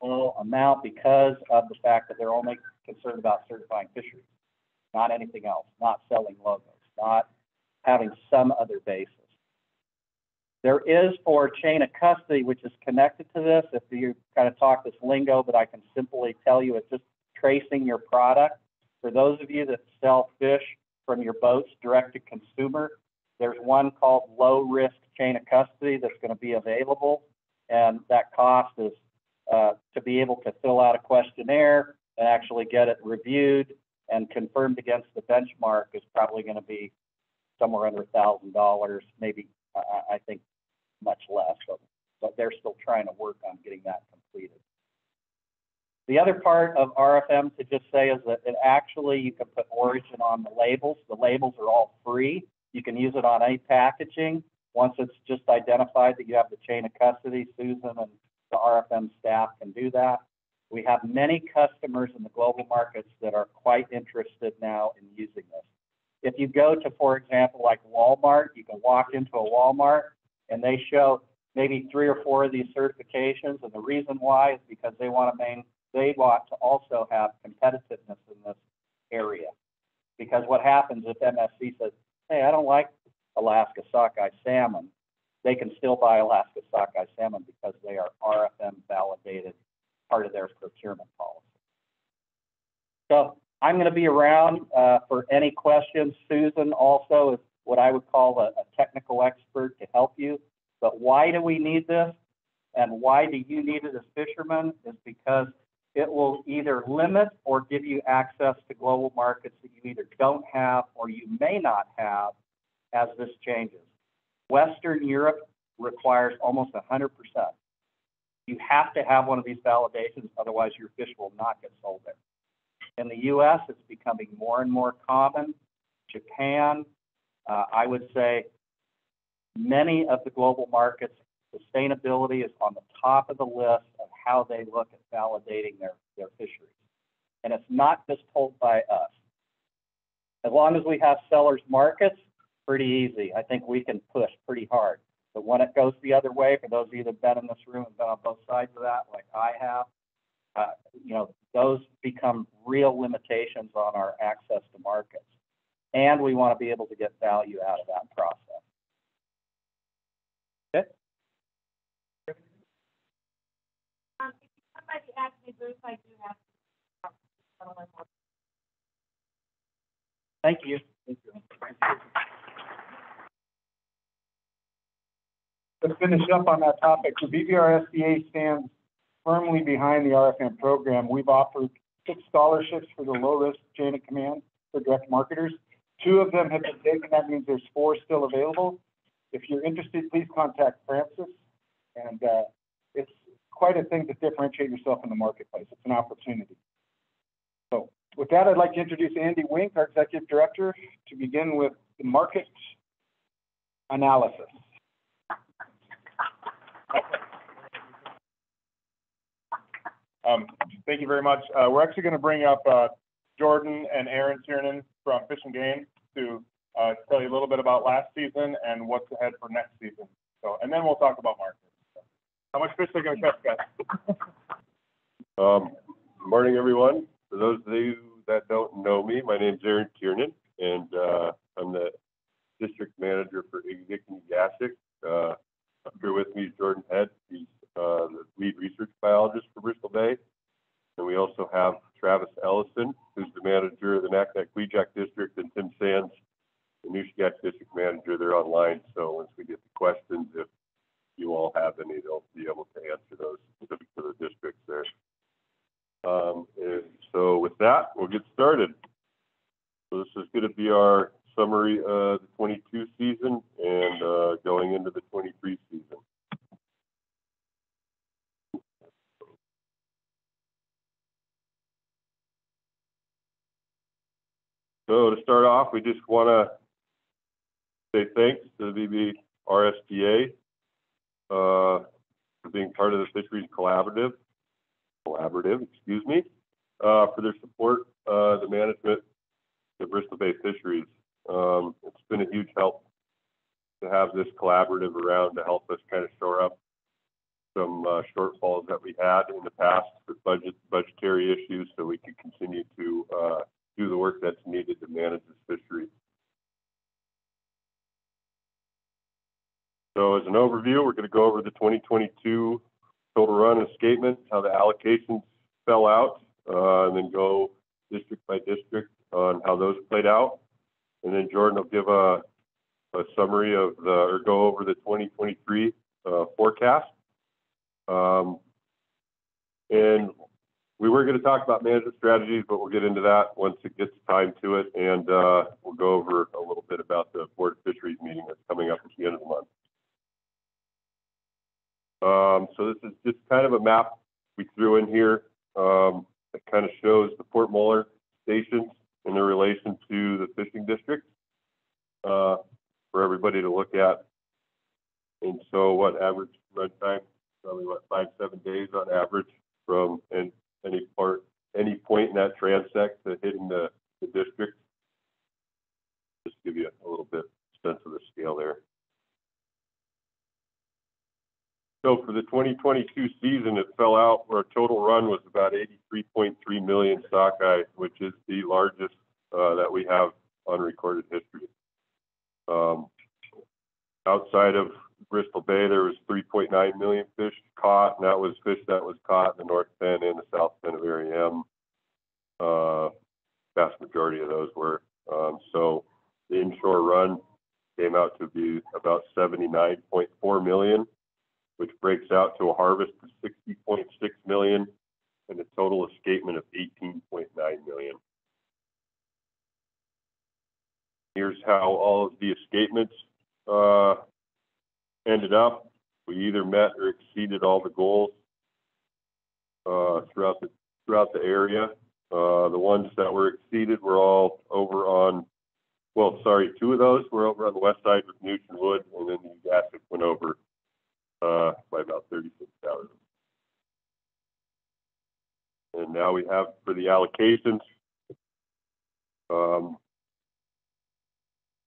low amount because of the fact that they're only concerned about certifying fisheries, not anything else, not selling logos, not having some other basis. There is for chain of custody, which is connected to this, if you kind of talk this lingo, but I can simply tell you it's just tracing your product. For those of you that sell fish from your boats direct to consumer, there's one called low risk chain of custody that's going to be available. And that cost is to be able to fill out a questionnaire and actually get it reviewed and confirmed against the benchmark is probably going to be somewhere under $1,000, maybe, I think much less, but they're still trying to work on getting that completed. The other part of RFM to just say is that it actually, you can put origin on the labels. The labels are all free. You can use it on any packaging. Once it's just identified that you have the chain of custody, Susan and the RFM staff can do that. We have many customers in the global markets that are quite interested now in using this. If you go to, for example, like Walmart, you can walk into a Walmart and they show maybe 3 or 4 of these certifications. And the reason why is because they want to also have competitiveness in this area. Because what happens if MSC says, hey, I don't like Alaska sockeye salmon, they can still buy Alaska sockeye salmon because they are RFM validated, part of their procurement policy. So I'm going to be around for any questions. Susan also is what I would call a technical expert to help you. But why do we need this? And why do you need it as fishermen? Is because it will either limit or give you access to global markets that you either don't have or you may not have as this changes. Western Europe requires almost 100%. You have to have one of these validations, otherwise your fish will not get sold there. In the US, it's becoming more and more common. Japan, I would say many of the global markets, sustainability is on the top of the list of how they look at validating their fisheries. And it's not just told by us. As long as we have sellers markets, pretty easy. I think we can push pretty hard. But when it goes the other way, for those of you that have been in this room and been on both sides of that, like I have, those become real limitations on our access to markets. And we want to be able to get value out of that process. Okay. If you come by the Acme booth, I do have. Thank you. Thank you. Let's finish up on that topic. The BBRSDA stands firmly behind the RFM program. We've offered 6 scholarships for the low-risk chain of command for direct marketers. 2 of them have been taken. That means there's 4 still available. If you're interested, please contact Francis. And it's quite a thing to differentiate yourself in the marketplace. It's an opportunity. So with that, I'd like to introduce Andy Wink, our Executive Director, to begin with the market analysis. Thank you very much. We're actually going to bring up Jordan and Aaron Tiernan from Fish and Game to tell you a little bit about last season and what's ahead for next season. So, and then we'll talk about markets. How much fish are going to catch, guys? Morning, everyone. For those of you that don't know me, my name is Aaron Tiernan, and I'm the district manager for Ignick-Gastic. Up here with me is Jordan Head. He's the lead research biologist for Bristol Bay. And we also have Travis Ellison, who's the manager of the Naknek-Weejack District, and Tim Sands, the Nushagak District manager. They're online, so once we get the questions, if you all have any, they'll be able to answer those specific to the districts there. And so with that, we'll get started. So this is going to be our summary of the 22 season and going into the 23 season. So to start off, we just want to say thanks to the BBRSDA for being part of the Fisheries Collaborative, for their support, the management of Bristol Bay Fisheries. It's been a huge help to have this collaborative around to help us kind of shore up some shortfalls that we had in the past with budgetary issues, so we can continue to do the work that's needed to manage this fishery. So as an overview, we're going to go over the 2022 total run escapement, how the allocations fell out, and then go district by district on how those played out. And then Jordan will give a summary of or go over the 2023 forecast. And we were going to talk about management strategies, but we'll get into that once it gets time to it. And we'll go over a little bit about the Board of Fisheries meeting that's coming up at the end of the month. So this is just kind of a map we threw in here that kind of shows the Port Muller stations in their relation to the fishing district for everybody to look at. And so what average run time? Probably what, 5-7 days on average from any point in that transect to hitting the district. Just give you a little bit sense of the scale there. So for the 2022 season, it fell out where our total run was about 83.3 million sockeye, which is the largest that we have on recorded history. Outside of Bristol Bay, there was 3.9 million fish caught, and that was fish that was caught in the North Bend and the South Bend of Area M. Vast majority of those were. So the inshore run came out to be about 79.4 million, which breaks out to a harvest of 60.6 million and a total escapement of 18.9 million. Here's how all of the escapements ended up. We either met or exceeded all the goals throughout the area. The ones that were exceeded were all over on, well, sorry, 2 of those were over on the west side with Newton Wood, and then the Gastic went over by about 36,000. And now we have for the allocations.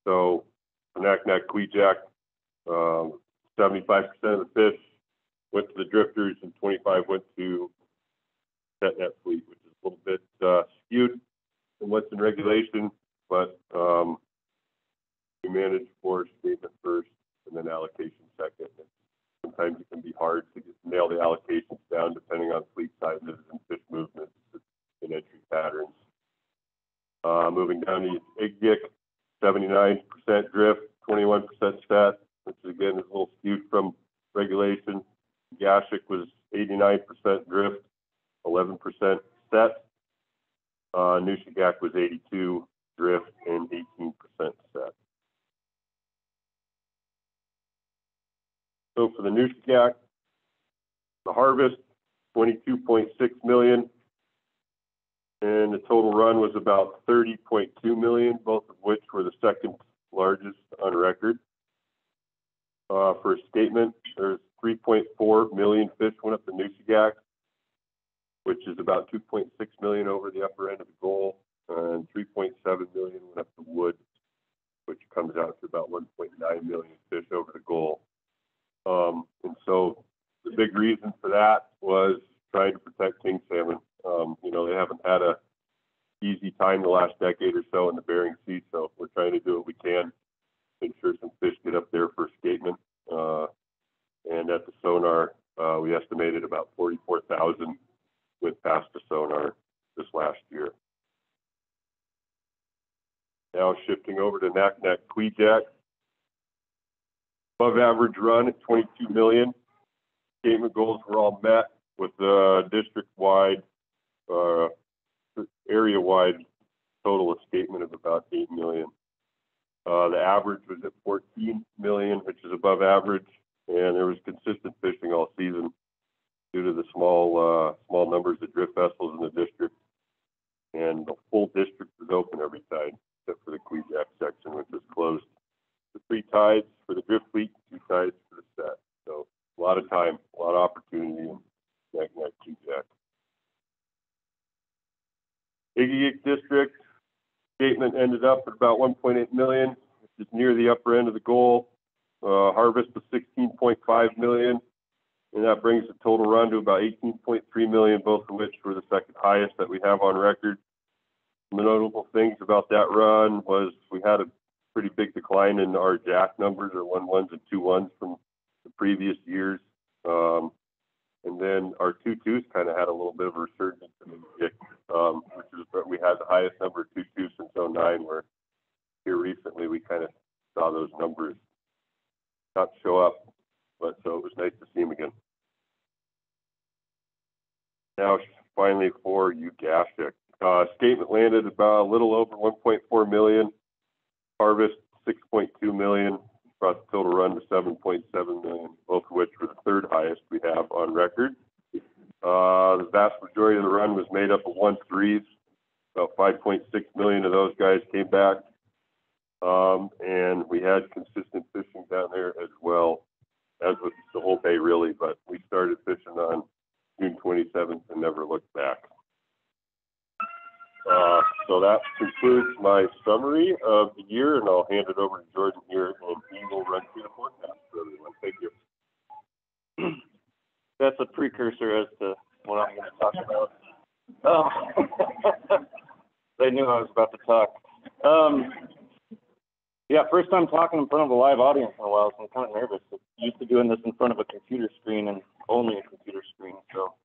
So for Knack-Knack, Queejack, 75% of the fish went to the drifters and 25 went to that net fleet, which is a little bit skewed from what's in regulation, but we manage for statement first and then allocation second. Sometimes it can be hard to just nail the allocations down depending on fleet sizes and fish movements and entry patterns. Moving down to Igdick, 79% drift, 21% set, which again is a little skewed from regulation. Gashick was 89% drift, 11% set. Nushagak was 82 drift and 18% set. So for the Nushagak, the harvest, 22.6 million, and the total run was about 30.2 million, both of which were the second largest on record. For escapement, there's 3.4 million fish went up the Nushagak, which is about 2.6 million over the upper end of the goal, and 3.7 million went up the Wood, which comes out to about 1.9 million fish over the goal. And so the big reason for that was trying to protect king salmon. You know, they haven't had a easy time the last decade or so in the Bering Sea, so we're trying to do what we can to ensure some fish get up there for escapement. And at the sonar, we estimated about 44,000 went past the sonar this last year. Now shifting over to Knack-Knack, Queejack. Above average run at 22 million. Escapement goals were all met with the district-wide, area-wide total escapement of about 8 million. The average was at 14 million, which is above average, and there was consistent fishing all season due to the small numbers of drift vessels in the district. And the full district was open every tide, except for the Queejack section, which was closed. The 3 tides for the drift fleet, 2 tides for the set. So a lot of time, a lot of opportunity in Knack-Knack, Queejack. Iggy district escapement ended up at about 1.8 million, which is near the upper end of the goal. Harvest was 16.5 million, And that brings the total run to about 18.3 million, both of which were the second highest that we have on record. The notable things about that run was we had a pretty big decline in our jack numbers, or 1-1s and 2-1s from the previous years. And then our 2-2s kind of had a little bit of a resurgence in the kick, which is we had the highest number of 2-2s since '09, where here recently we kind of saw those numbers not show up, but so it was nice to see them again. Now, finally for Ugasic. Escapement landed about a little over 1.4 million, harvest 6.2 million, brought the total run to 7.7 million, both of which were the third highest we have on record. The vast majority of the run was made up of 1-3s. About 5.6 million of those guys came back. And we had consistent fishing down there as well, as with the whole bay really, but we started fishing on June 27th and never looked back. So that concludes my summary of the year, and I'll hand it over to Jordan here, and he will run through the forecast for everyone. Thank you. That's a precursor as to what I'm going to talk about. They knew I was about to talk. Yeah, first time talking in front of a live audience in a while, so I'm kind of nervous. I'm used to doing this in front of a computer screen and only a computer screen. So,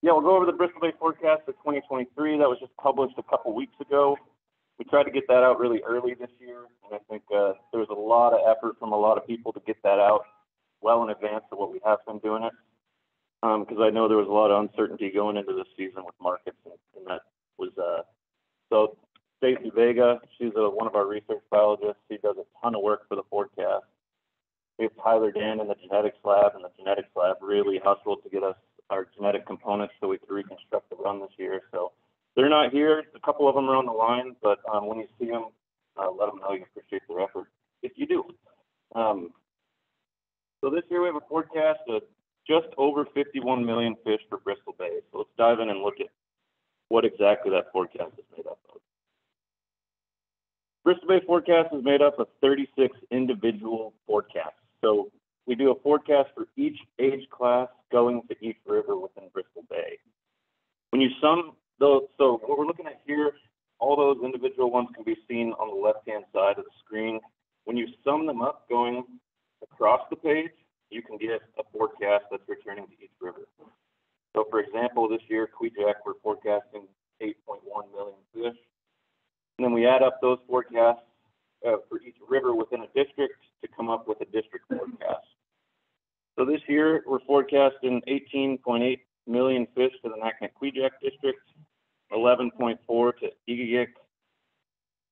yeah, we'll go over the Bristol Bay forecast for 2023. That was just published a couple weeks ago. We tried to get that out really early this year, and I think there was a lot of effort from a lot of people to get that out well in advance of what we have been doing it, because I know there was a lot of uncertainty going into this season with markets, and that was so. Stacy Vega, she's one of our research biologists. She does a ton of work for the forecast. We have Tyler Dan in the genetics lab, and the genetics lab really hustled to get us our genetic components so we could reconstruct the run this year. So they're not here. A couple of them are on the line, but when you see them, let them know you appreciate their effort if you do. So this year we have a forecast of just over 51 million fish for Bristol Bay. So let's dive in and look at what exactly that forecast is made up of. Bristol Bay forecast is made up of 36 individual forecasts. So we do a forecast for each age class going to each river within Bristol Bay. When you sum those, so what we're looking at here, all those individual ones can be seen on the left-hand side of the screen. When you sum them up going across the page, you can get a forecast that's returning to each river. So for example, this year, Quejack, we're forecasting 8.1 million fish. And then we add up those forecasts for each river within a district to come up with a district forecast. So this year, we're forecasting 18.8 million fish to the Naknek-Quejack district, 11.4 to Egegik,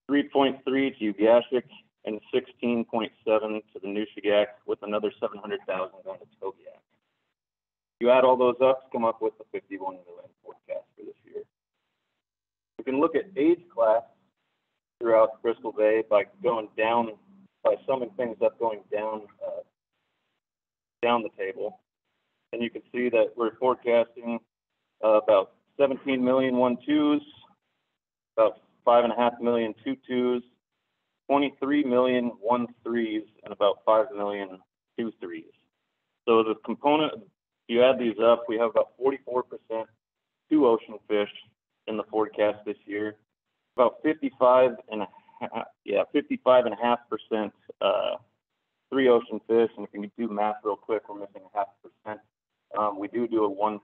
3.3 to Ugasic, and 16.7 to the Nushagak, with another 700,000 going to Togiak. You add all those up to come up with the 51 million forecast for this year. We can look at age class throughout Bristol Bay by going down, by summing things up, going down the table. And you can see that we're forecasting about 17 million 1-2s, about 5.5 million 2-2s, 23 million 1-3s, and about 5 million 2-3s. So the component, if you add these up, we have about 44% two ocean fish in the forecast this year, about 55.5% three ocean fish, and if you do math real quick, we're missing 0.5%. We do a 1-4, a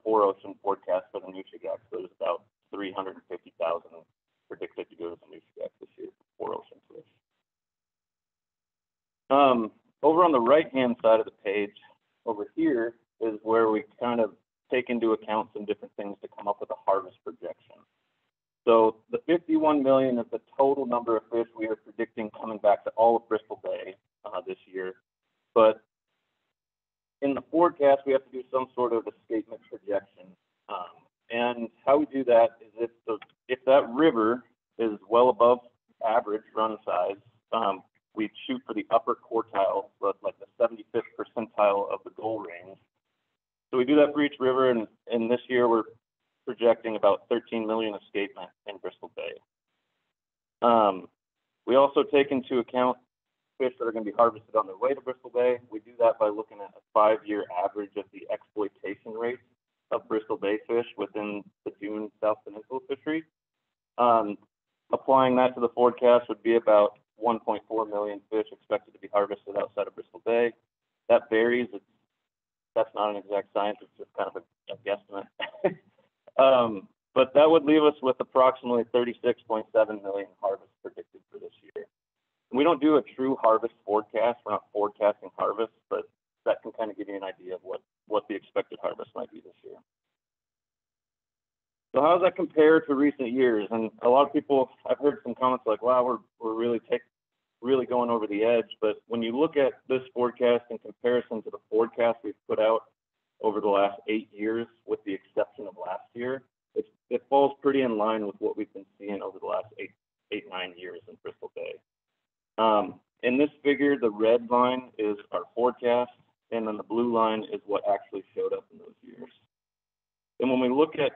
four ocean forecast for the Nushagak, so there's about 350,000 predicted to go to the Nushagak this year for four ocean fish. Over on the right-hand side of the page, over here is where we kind of take into account some different things to come up with a harvest projection. So the 51 million is the total number of fish we are predicting coming back to all of Bristol Bay this year. But in the forecast, we have to do some sort of escapement projection. And how we do that is if that river is well above average run size, we shoot for the upper quartile, like the 75th percentile of the goal range. So we do that for each river, and this year we're projecting about 13 million escapement in Bristol Bay. We also take into account fish that are going to be harvested on their way to Bristol Bay. We do that by looking at a 5-year average of the exploitation rate of Bristol Bay fish within the Dune South Peninsula fishery. Applying that to the forecast would be about 1.4 million fish expected to be harvested outside of Bristol Bay. That varies. That's not an exact science. It's just kind of a guesstimate. But that would leave us with approximately 36.7 million harvests predicted for this year. We don't do a true harvest forecast. We're not forecasting harvest, but that can kind of give you an idea of what the expected harvest might be this year. So how does that compare to recent years? And a lot of people, I've heard some comments like, wow, we're really going over the edge. But when you look at this forecast in comparison to the forecast we've put out over the last 8 years, with the exception of last year, it falls pretty in line with what we've been seeing over the last 9 years in Bristol Bay. In this figure, the red line is our forecast, and then the blue line is what actually showed up in those years. And when we look at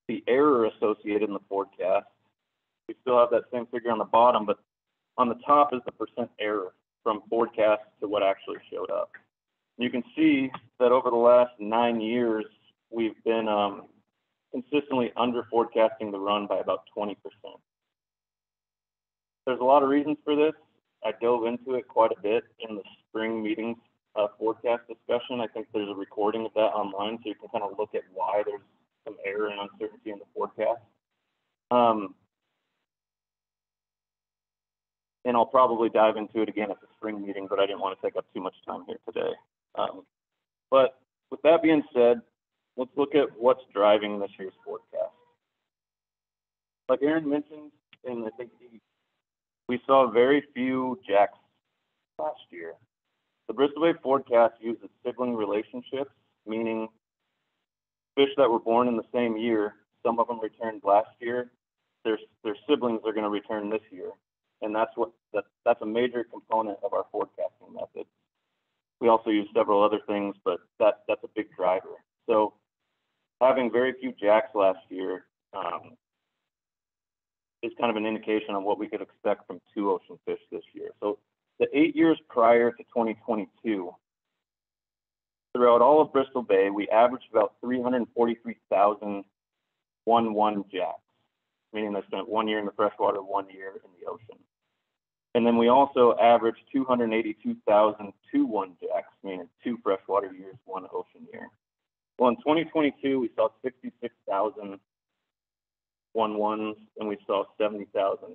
the error associated in the forecast, we still have that same figure on the bottom, but on the top is the percent error from forecast to what actually showed up. You can see that over the last 9 years, we've been consistently under forecasting the run by about 20%. There's a lot of reasons for this. I dove into it quite a bit in the spring meetings forecast discussion. I think there's a recording of that online, so you can kind of look at why there's some error and uncertainty in the forecast. And I'll probably dive into it again at the spring meeting, but I didn't want to take up too much time here today. But with that being said, let's look at what's driving this year's forecast. Like Aaron mentioned, and I think we saw very few jacks last year. The Bristol Bay forecast uses sibling relationships, meaning fish that were born in the same year, some of them returned last year, their siblings are going to return this year. And that's a major component of our forecasting method. We also use several other things, but that's a big driver. So having very few jacks last year is kind of an indication of what we could expect from two ocean fish this year. So the 8 years prior to 2022, throughout all of Bristol Bay, we averaged about 343,000 1-1 jacks, meaning they spent 1 year in the freshwater, 1 year in the ocean. And then we also averaged 282,000 2-1 jacks, meaning 2 freshwater years, 1 ocean year. Well, in 2022, we saw 66,000 1-1s, and we saw 70,000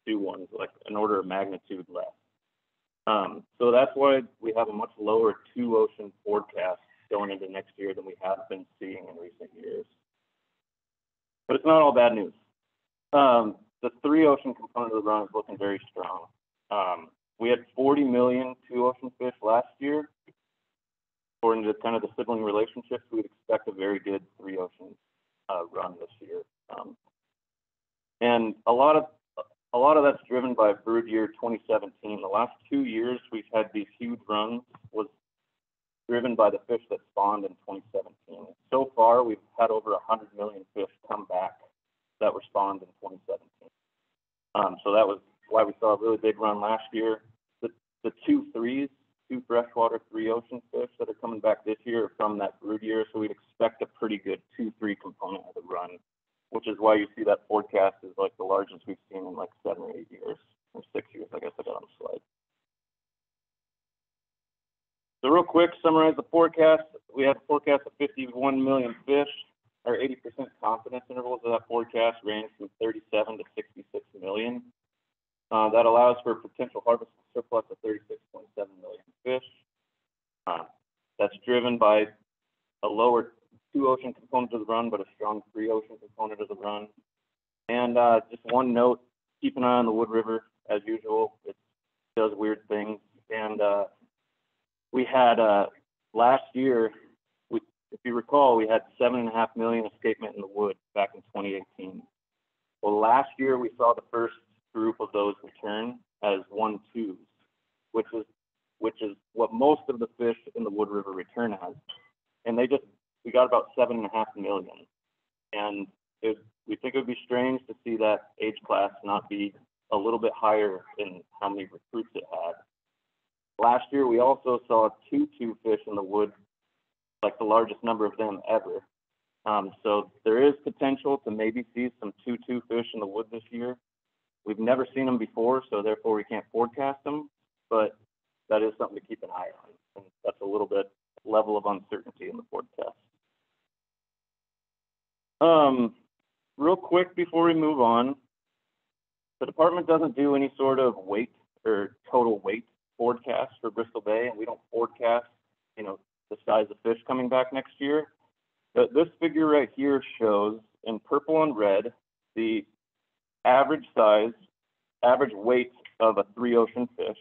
2-1s, like an order of magnitude less. So that's why we have a much lower two ocean forecast going into next year than we have been seeing in recent years. But it's not all bad news. The 3 ocean component of the run is looking very strong. We had 40 million two ocean fish last year. According to kind of the sibling relationships, we'd expect a very good 3 ocean run this year. And a lot of that's driven by brood year 2017. The last 2 years we've had these huge runs was driven by the fish that spawned in 2017. So far, we've had over 100 million fish come back that were spawned in 2017. So that was why we saw a really big run last year. The 2 3s, 2 freshwater, 3 ocean fish that are coming back this year are from that brood year. So we'd expect a pretty good 2-3 component of the run, which is why you see that forecast is like the largest we've seen in like 7 or 8 years, or 6 years, I guess I got on the slide. So real quick, summarize the forecast. We have a forecast of 51 million fish. Our 80% confidence intervals of that forecast range from 37 to 66 million. That allows for a potential harvest surplus of 36.7 million fish. That's driven by a lower 2 ocean component of the run, but a strong 3 ocean component of the run. And just one note, keep an eye on the Wood River as usual. It does weird things. And we had last year, if you recall, we had 7.5 million escapement in the wood back in 2018. Well, last year we saw the first group of those return as 1-2s, which is what most of the fish in the Wood River return as. And we got about 7.5 million. And we think it would be strange to see that age class not be a little bit higher in how many recruits Last year, we also saw 2 fish in the woods, like the largest number of them ever. So there is potential to maybe see some 2 fish in the woods this year. We've never seen them before, so therefore we can't forecast them, but that is something to keep an eye on. And that's a little bit level of uncertainty in the forecast. Real quick before we move on, the department doesn't do any sort of weight or total weight forecast for Bristol Bay, and we don't forecast, the size of fish coming back next year. But this figure right here shows in purple and red the average weight of a 3 ocean fish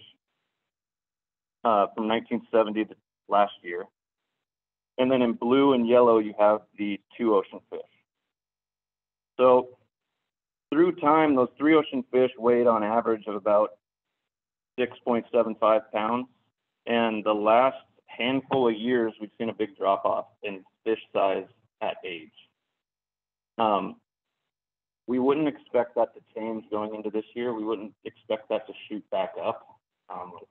from 1970 to last year. And then in blue and yellow, you have the 2 ocean fish. So through time, those 3 ocean fish weighed on average of about 6.75 pounds. And the last handful of years, we've seen a big drop off in fish size at age. We wouldn't expect that to change going into this year. We wouldn't expect that to shoot back up.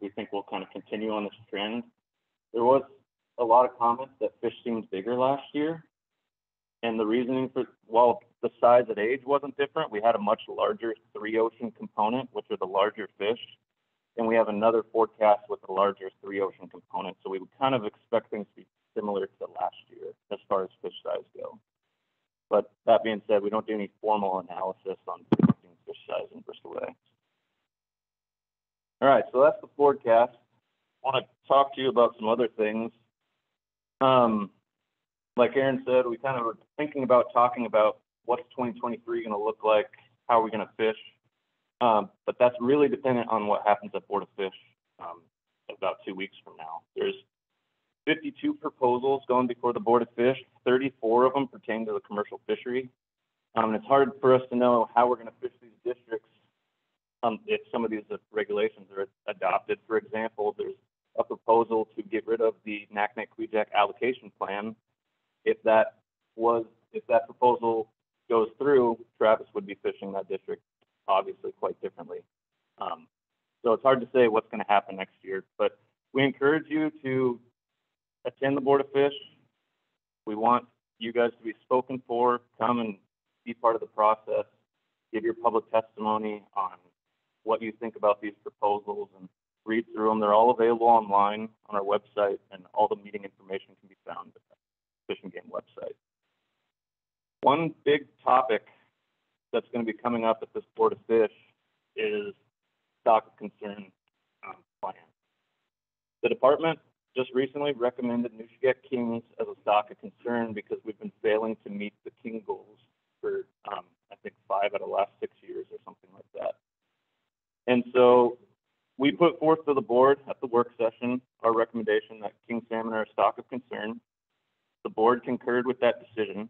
We think we'll kind of continue on this trend. There was a lot of comments that fish seemed bigger last year. And the reasoning for, while the size at age wasn't different, we had a much larger 3 ocean component, which are the larger fish. And we have another forecast with a larger 3 ocean component. So we would kind of expect things to be similar to last year as far as fish size go. But that being said, we don't do any formal analysis on predicting fish size in Bristol Bay. All right, so that's the forecast. I want to talk to you about some other things. Like Aaron said, we kind of were thinking about talking about what's 2023 going to look like, how are we going to fish. But that's really dependent on what happens at Board of Fish about 2 weeks from now. There's 52 proposals going before the Board of Fish. 34 of them pertain to the commercial fishery. And it's hard for us to know how we're going to fish these districts if some of these regulations are adopted. For example, there's a proposal to get rid of the Naknek-Quejack allocation plan. If that proposal goes through, Travis would be fishing that district obviously quite differently. So it's hard to say what's going to happen next year, but we encourage you to attend the Board of Fish. We want you guys to be spoken for, come and be part of the process, give your public testimony on what you think about these proposals and read through them. They're all available online on our website, and all the meeting information can be found at the Fish and Game website. One big topic that's going to be coming up at this Board of Fish is stock of concern plan. The department just recently recommended Nushagak Kings as a stock of concern because we've been failing to meet the king goals for, I think, 5 out of the last 6 years or something like that. And so we put forth to the board at the work session our recommendation that king salmon are a stock of concern. The board concurred with that decision.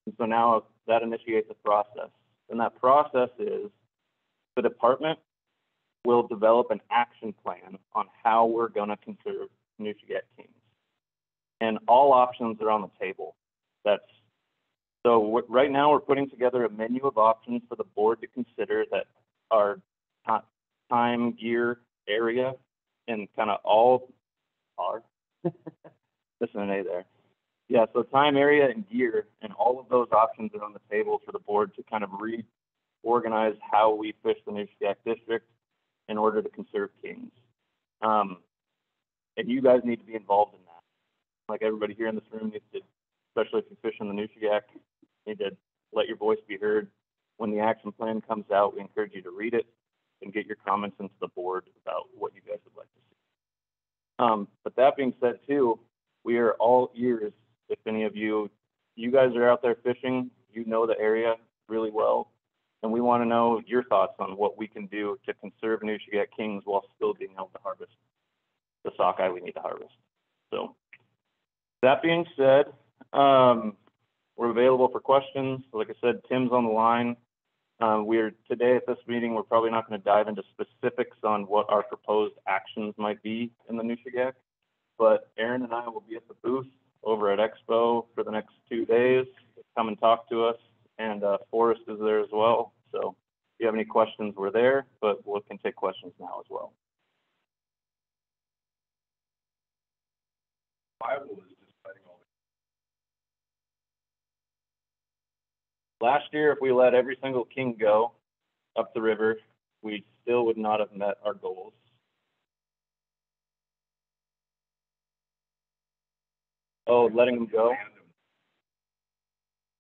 And so now that initiates a process. And that process is the department will develop an action plan on how we're going to conserve Nushagak kings. And all options are on the table. Right now we're putting together a menu of options for the board to consider that are time, gear, area, and kind of all are. Missing an A there. Yeah, so time, area, and gear, and all of those options are on the table for the board to kind of reorganize how we fish the Nushagak district in order to conserve kings. And you guys need to be involved in that. Like everybody here in this room needs to, especially if you fish in the Nushagak, need to let your voice be heard. When the action plan comes out, we encourage you to read it and get your comments into the board about what you guys would like to see. But that being said too, we are all ears. If any of you guys are out there fishing, you know the area really well, and we want to know your thoughts on what we can do to conserve Nushagak kings while still being able to harvest the sockeye we need to harvest. So that being said, we're available for questions. Like I said, Tim's on the line. Today at this meeting, we're probably not going to dive into specifics on what our proposed actions might be in the Nushagak, but Aaron and I will be at the booth over at Expo for the next 2 days. Come and talk to us, and Forrest is there as well. So if you have any questions, we're there, but we can take questions now as well. viable as just letting all Last year, if we let every single king go up the river, we still would not have met our goals. Oh, letting them go?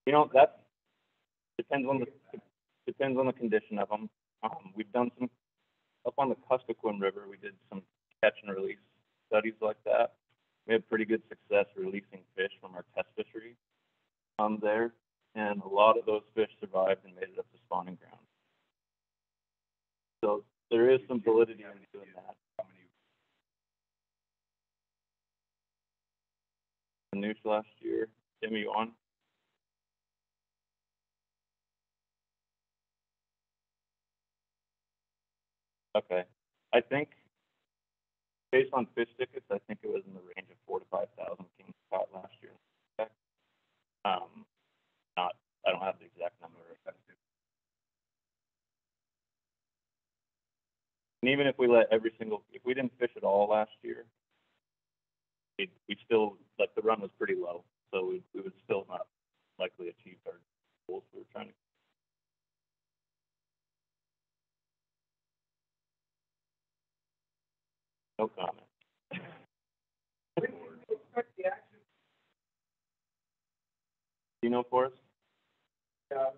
You know, that depends on the condition of them. We've done some, up on the Kuskokwim River, we did some catch and release studies like that. We had pretty good success releasing fish from our test fishery there, and a lot of those fish survived and made it up to spawning ground. So there is some validity in doing that. The news last year, Jimmy, you on? Okay, I think based on fish tickets, I think it was in the range of 4,000 to 5,000 kings caught last year. Not, I don't have the exact number. And even if we let if we didn't fish at all last year, we still, like, the run was pretty low, so we would still not likely achieve our goals we were trying to. No comment. Do you know, Forrest? Yeah.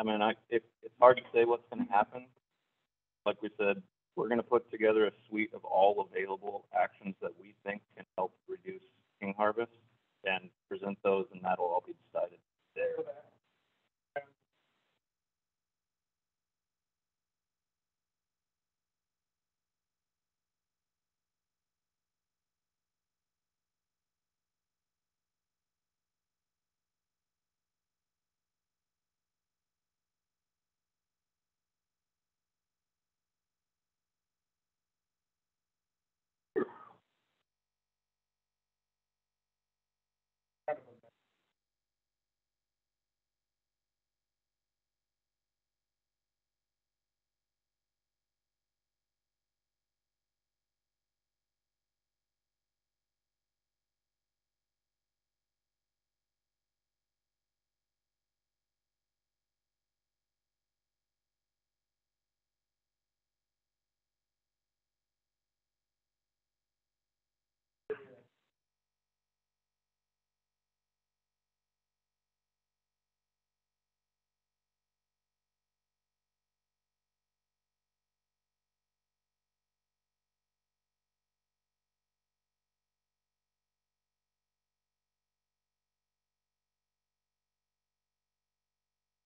I mean, it's hard to say what's going to happen. Like we said, we're going to put together a suite of all available actions that we think can help reduce king harvest and present those, and that'll all be decided there.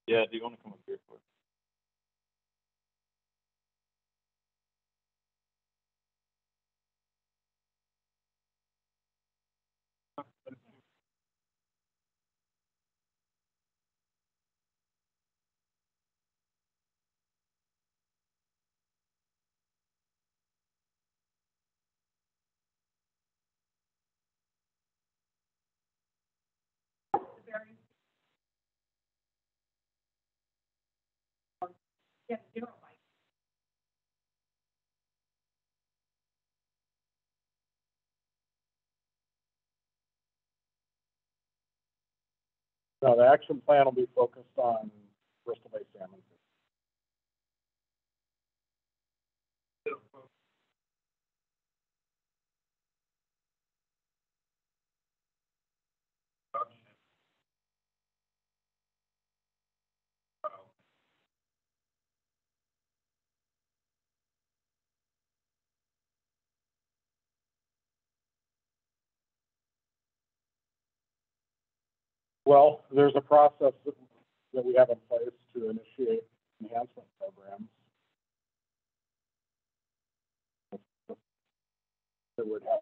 Yeah, do you want to come up here for it? Yes, you don't like. No, the action plan will be focused on Bristol Bay salmon. Well, there's a process that we have in place to initiate enhancement programs that would have.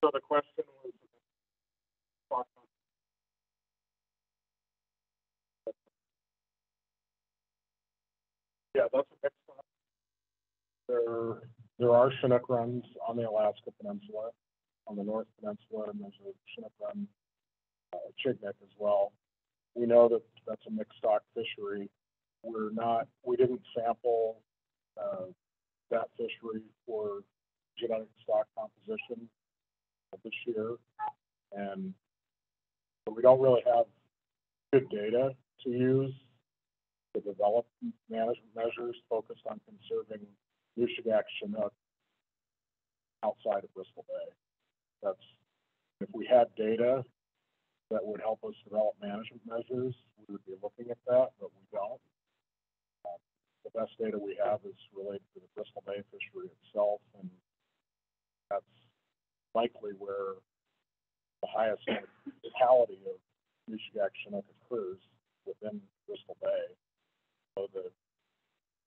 So the question was, yeah, that's a mixed one. There are Chinook runs on the Alaska Peninsula, on the North Peninsula, and there's a Chinook run at Chignik as well. We know that that's a mixed stock fishery. We didn't sample that fishery for genetic stock composition this year, and so we don't really have good data to use to develop management measures focused on conserving Nushagak Chinook outside of Bristol Bay. If we had data that would help us develop management measures, we would be looking at that, but we don't. The best data we have is related to the Bristol Bay fishery itself, and that's likely where the highest mortality of Nushagak Chinook occurs, within Bristol Bay. So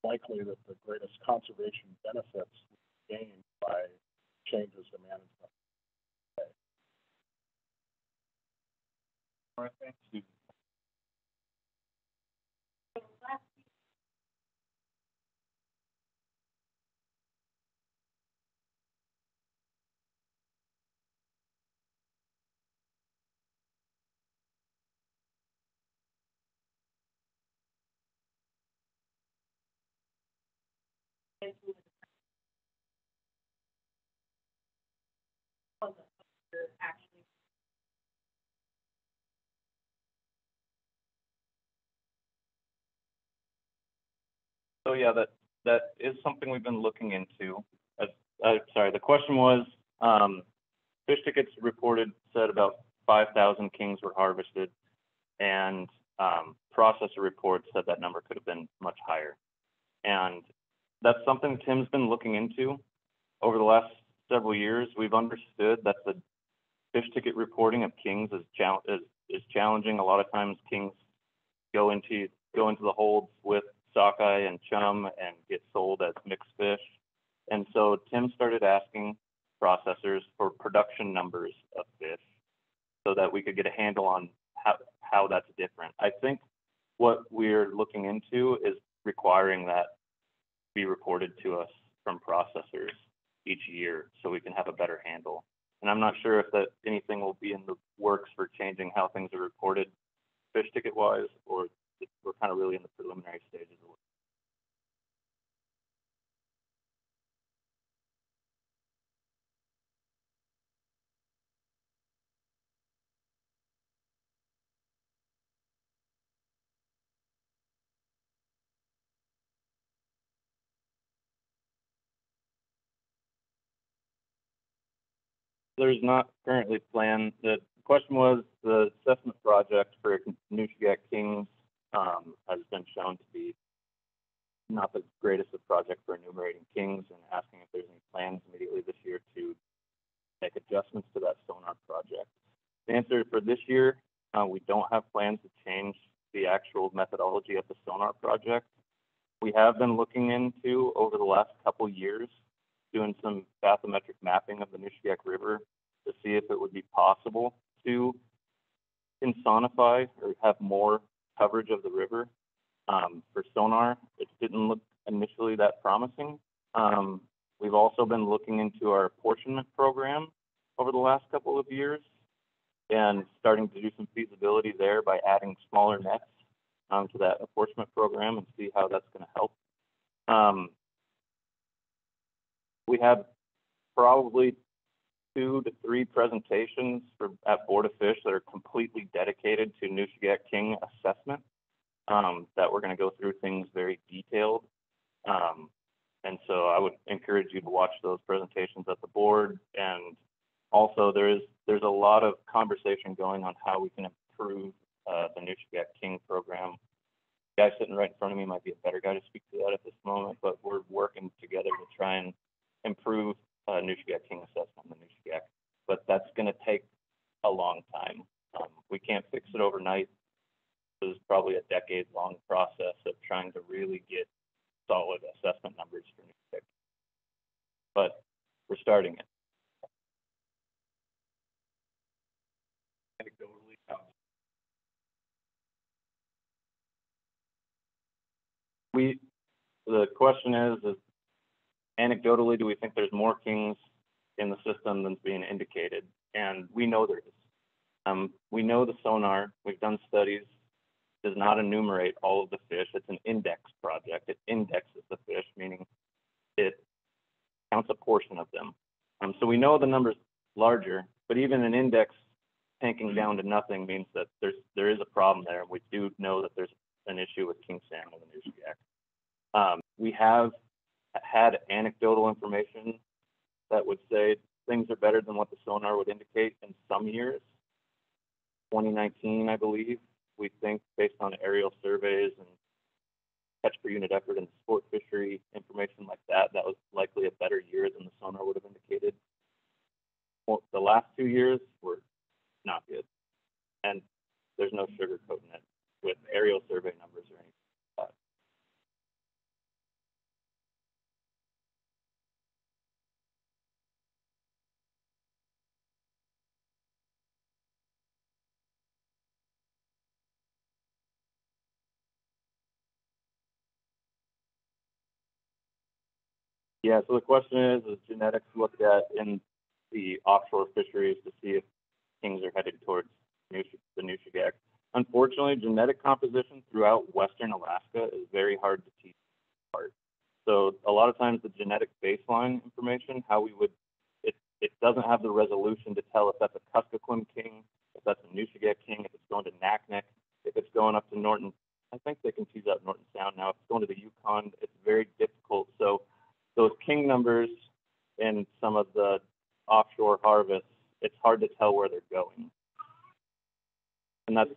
likely that the greatest conservation benefits will be gained by changes to management. All right, thanks, Steve. So yeah, that is something we've been looking into. Sorry, the question was, fish tickets reported said about 5,000 kings were harvested, and processor reports said that number could have been much higher. And that's something Tim's been looking into over the last several years. We've understood that the fish ticket reporting of kings is challenging. A lot of times kings go into the holds with sockeye and chum and get sold as mixed fish. And so Tim started asking processors for production numbers of fish so that we could get a handle on how that's different. I think what we're looking into is requiring that be reported to us from processors each year so we can have a better handle. And I'm not sure if that anything will be in the works for changing how things are reported fish ticket wise, or we're kind of really in the preliminary stages of it. There's not currently planned. The question was the assessment project for Nushagak Kings has been shown to be not the greatest of project for enumerating kings, and asking if there's any plans immediately this year to make adjustments to that sonar project. The answer for this year, we don't have plans to change the actual methodology of the sonar project. We have been looking into, over the last couple years, doing some bathymetric mapping of the Nushagak River to see if it would be possible to insonify or have more coverage of the river. For sonar, it didn't look initially that promising. We've also been looking into our apportionment program over the last couple of years and starting to do some feasibility there by adding smaller nets to that apportionment program and see how that's going to help. We have probably 2 to 3 presentations at Board of Fish that are completely dedicated to Nushagak King assessment, that we're going to go through things very detailed. And so I would encourage you to watch those presentations at the board. And also there's a lot of conversation going on how we can improve the Nushagak King program. The guy sitting right in front of me might be a better guy to speak to that at this moment, but we're working together to try and improve Nushagak King assessment in the Nushagak. But that's going to take a long time. We can't fix it overnight. This is probably a decade-long process of trying to really get solid assessment numbers for Nushagak. But we're starting it. The question is anecdotally, do we think there's more kings in the system than's being indicated? And we know there is. We know the sonar, we've done studies, does not enumerate all of the fish. It's an index project. It indexes the fish, meaning it counts a portion of them. So we know the number's larger, but even an index tanking down to nothing means that there is a problem there. We do know that there's an issue with king salmon in the Nushagak. We have had anecdotal information that would say things are better than what the sonar would indicate in some years. 2019, I believe, we think, based on aerial surveys and catch per unit effort and sport fishery information like that, that was likely a better year than the sonar would have indicated. Well, the last 2 years were not good, and there's no sugarcoating it with aerial survey numbers or anything like that. Yeah, so the question is genetics looked at in the offshore fisheries to see if kings are headed towards the Nushagak? Unfortunately, genetic composition throughout Western Alaska is very hard to tease apart. So a lot of times the genetic baseline information, how we would, it doesn't have the resolution to tell if that's a Kuskokwim king, if that's a Nushagak king, if it's going to Naknek, if it's going up to Norton. I think they can tease out Norton Sound now. If it's going to the Yukon, it's very difficult. So those king numbers in some of the offshore harvests, it's hard to tell where they're going. And that's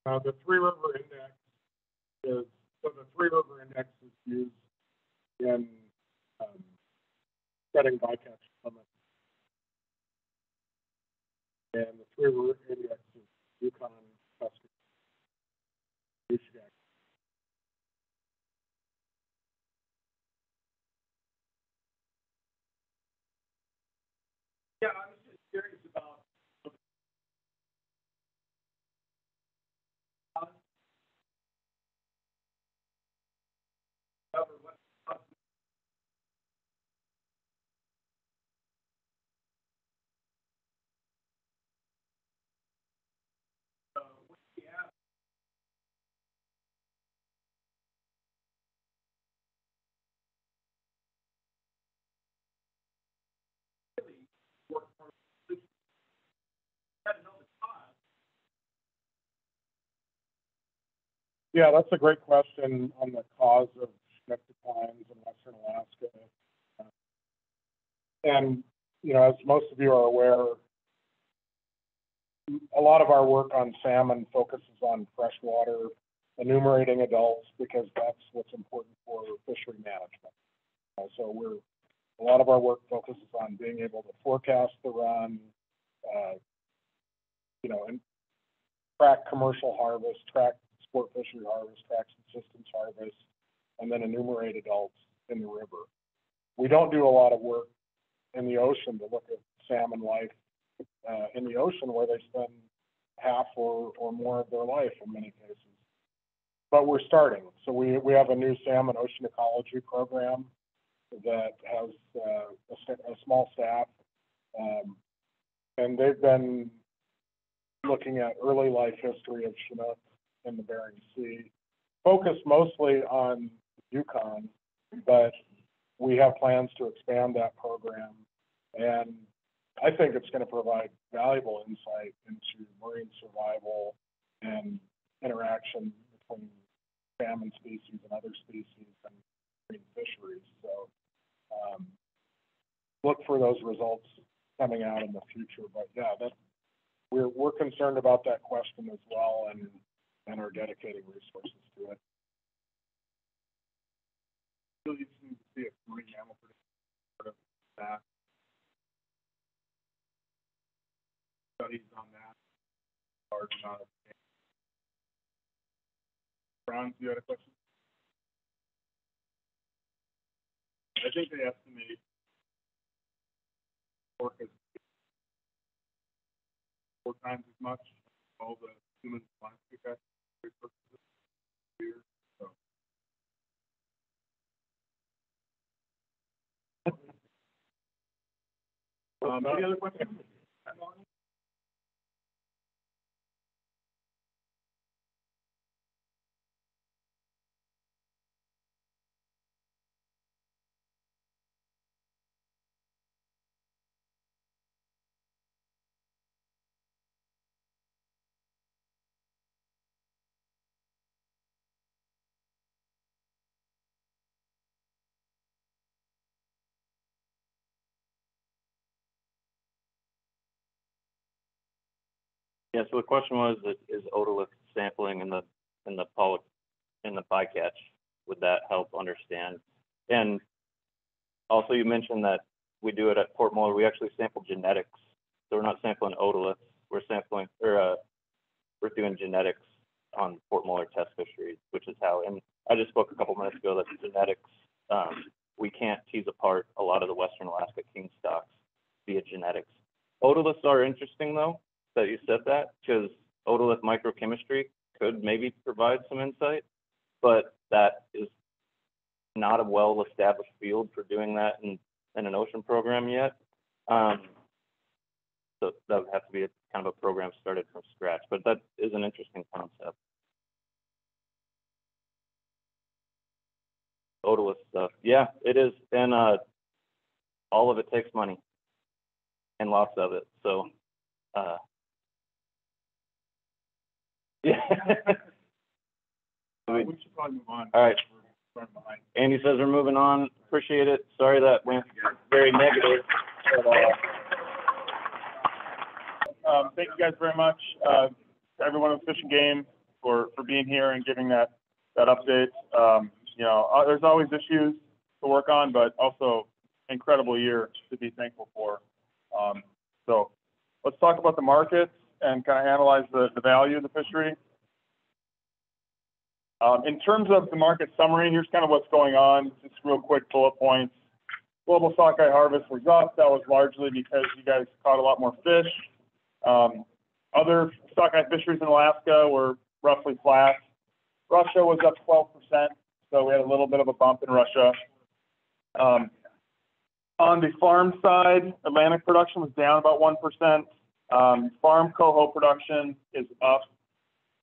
the Three River Index is, so the Three River Index is used in setting bycatch limits. And the Three River Index is Yukon, Kuskokwim, Nushagak. Yeah, I was just curious about Yeah, that's a great question on the cause of snipe declines in Western Alaska. And you know, as most of you are aware, a lot of our work on salmon focuses on freshwater, enumerating adults, because that's what's important for fishery management. So a lot of our work focuses on being able to forecast the run, you know, and track commercial harvest, track sport fishery harvest, track subsistence harvest, and then enumerate adults in the river. We don't do a lot of work in the ocean to look at salmon life in the ocean, where they spend half or more of their life in many cases. But we're starting. So we have a new salmon ocean ecology program that has a small staff, and they've been looking at early life history of Chinook in the Bering Sea, focused mostly on Yukon, but we have plans to expand that program, and I think it's going to provide valuable insight into marine survival and interaction between salmon species and other species and marine fisheries. So look for those results coming out in the future. But yeah, we're concerned about that question as well, and are dedicating resources to it. Really interesting to see if marine mammal part of that. Studies on that. Large amount of. Ron, you had a question? I think they estimate orcas 4 times as much all the human plastic purposes here. So. Any other questions? Yeah, so the question was, is otolith sampling in the bycatch, would that help understand? And also you mentioned that we do it at Port Muller. We actually sample genetics. So we're not sampling otolith, we're sampling, or we're doing genetics on Port Muller test fisheries, which is how, and I just spoke a couple minutes ago that genetics, we can't tease apart a lot of the Western Alaska king stocks via genetics. Otoliths are interesting though, that you said that, because otolith microchemistry could maybe provide some insight, but that is not a well-established field for doing that in an ocean program yet. So that would have to be a kind of a program started from scratch, but that is an interesting concept. Otolith stuff, yeah, it is, and all of it takes money, and lots of it. So, yeah. We should probably move on. All right. We're running behind. Andy says we're moving on. Appreciate it. Sorry that went very negative. But, thank you guys very much, everyone with Fish and Game for being here and giving that update. You know, there's always issues to work on, but also incredible year to be thankful for. So let's talk about the markets and kind of analyze the value of the fishery. In terms of the market summary, here's kind of what's going on. Just real quick bullet points. Global sockeye harvest was up. That was largely because you guys caught a lot more fish. Other sockeye fisheries in Alaska were roughly flat. Russia was up 12%, so we had a little bit of a bump in Russia. On the farm side, Atlantic production was down about 1%. Farm coho production is up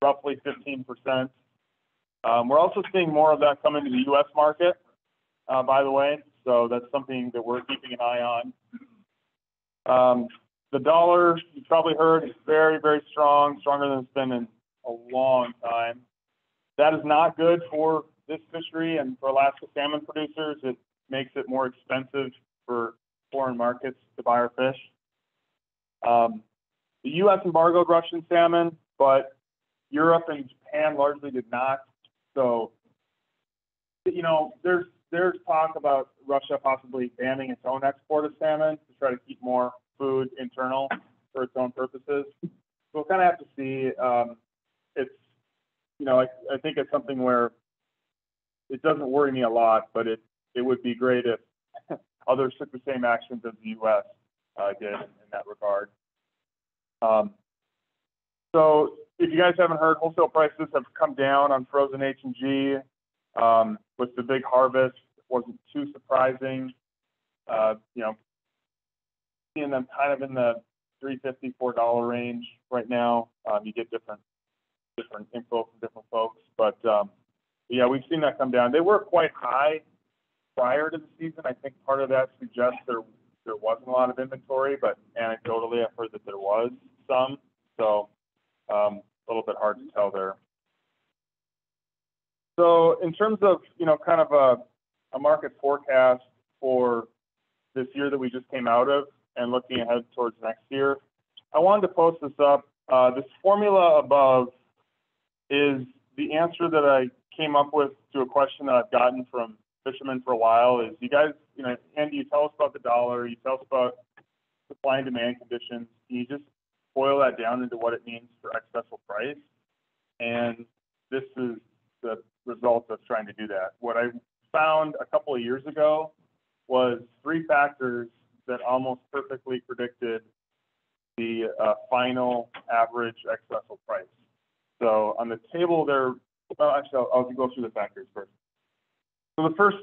roughly 15%. We're also seeing more of that come into the U.S. market, by the way, so that's something that we're keeping an eye on. The dollar, you probably heard, is very, very strong, stronger than it's been in a long time. That is not good for this fishery and for Alaska salmon producers. It makes it more expensive for foreign markets to buy our fish. The U.S. embargoed Russian salmon, but Europe and Japan largely did not. So, you know, there's talk about Russia possibly banning its own export of salmon to try to keep more food internal for its own purposes. So we'll kind of have to see. It's, you know, I think it's something where it doesn't worry me a lot, but it would be great if others took the same actions as the U.S. Did in that regard. So if you guys haven't heard, wholesale prices have come down on frozen H&G. With the big harvest, it wasn't too surprising. You know, seeing them kind of in the $3.50, $4 range right now. You get different info from different folks, but yeah, we've seen that come down. They were quite high prior to the season. I think part of that suggests there wasn't a lot of inventory, but anecdotally, I've heard that there was some. So a little bit hard to tell there. So in terms of, you know, kind of a market forecast for this year that we just came out of and looking ahead towards next year, I wanted to post this up. This formula above is the answer that I came up with to a question that I've gotten from fishermen for a while is, you guys, you know, Andy, you tell us about the dollar, you tell us about supply and demand conditions. Can you just boil that down into what it means for ex-vessel price? And this is the result of trying to do that. What I found a couple of years ago was 3 factors that almost perfectly predicted the final average ex-vessel price. So on the table there, well, actually, I'll go through the factors first. So the first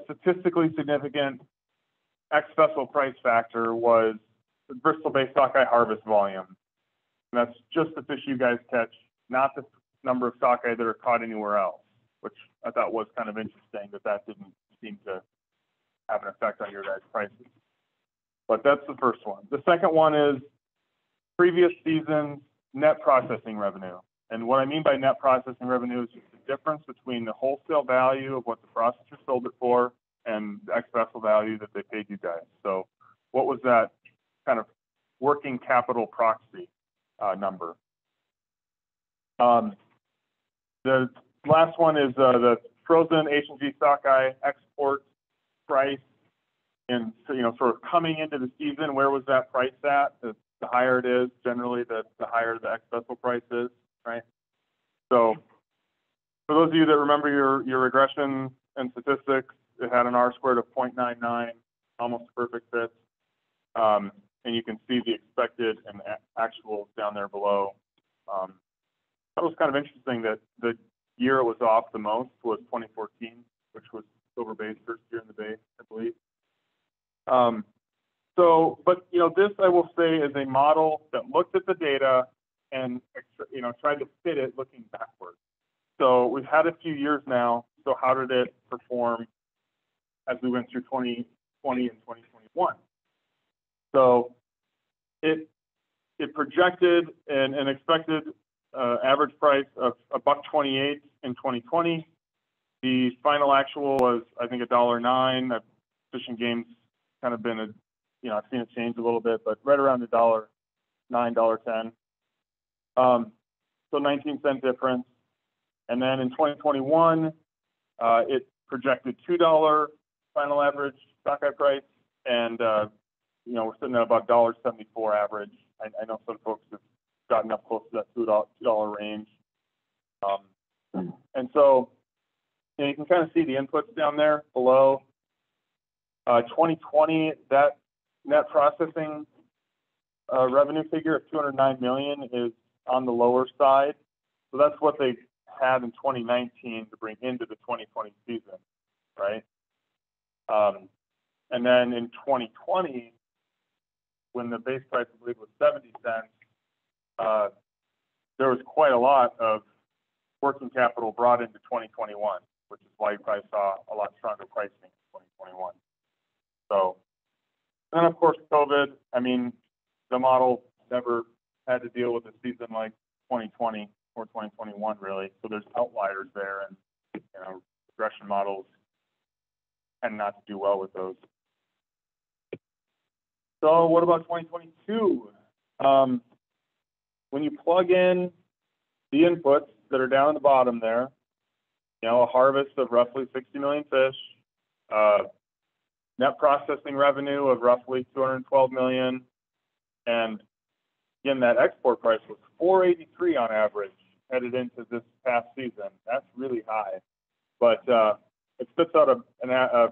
statistically significant ex-vessel price factor was the Bristol Bay sockeye harvest volume. And that's just the fish you guys catch, not the number of sockeye that are caught anywhere else, which I thought was kind of interesting that didn't seem to have an effect on your guys' prices. But that's the first one. The second one is previous season's net processing revenue. And what I mean by net processing revenue is just the difference between the wholesale value of what the processor sold it for and the ex-vessel value that they paid you guys. So what was that kind of working capital proxy number? The last one is the frozen H&G sockeye export price. And so, you know, sort of coming into the season, where was that price at? The higher it is, generally, the higher the ex-vessel price is, right? So for those of you that remember your regression and statistics, it had an R-squared of 0.99, almost a perfect fit. And you can see the expected and actuals down there below. That was kind of interesting that the year it was off the most was 2014, which was Silver Bay's first year in the Bay, I believe. But you know, this I will say is a model that looked at the data and, you know, tried to fit it looking backwards. So we've had a few years now. So how did it perform as we went through 2020 and 2021? So it projected an expected average price of $1.28 in 2020. The final actual was, I think, $1.09. Fish and Game's kind of been you know, I've seen it change a little bit, but right around $1.09, $1.10. So 19-cent difference. And then in 2021, it projected $2 final average sockeye price, and you know, we're sitting at about $1.74 average. I know some folks have gotten up close to that $2 range. And so, you know, you can kind of see the inputs down there below. 2020, that net processing revenue figure of $209 million is on the lower side. So that's what they had in 2019 to bring into the 2020 season, right? And then in 2020, when the base price, I believe, was 70 cents, there was quite a lot of working capital brought into 2021, which is why you probably saw a lot stronger pricing in 2021. So, and then of course, COVID. I mean, the model never had to deal with a season like 2020 or 2021, really. So there's outliers there, and you know, regression models tend not to do well with those. So what about 2022? When you plug in the inputs that are down at the bottom there, you know, a harvest of roughly 60 million fish, net processing revenue of roughly 212 million, and again, that export price was 483 on average headed into this past season. That's really high, but it spits out a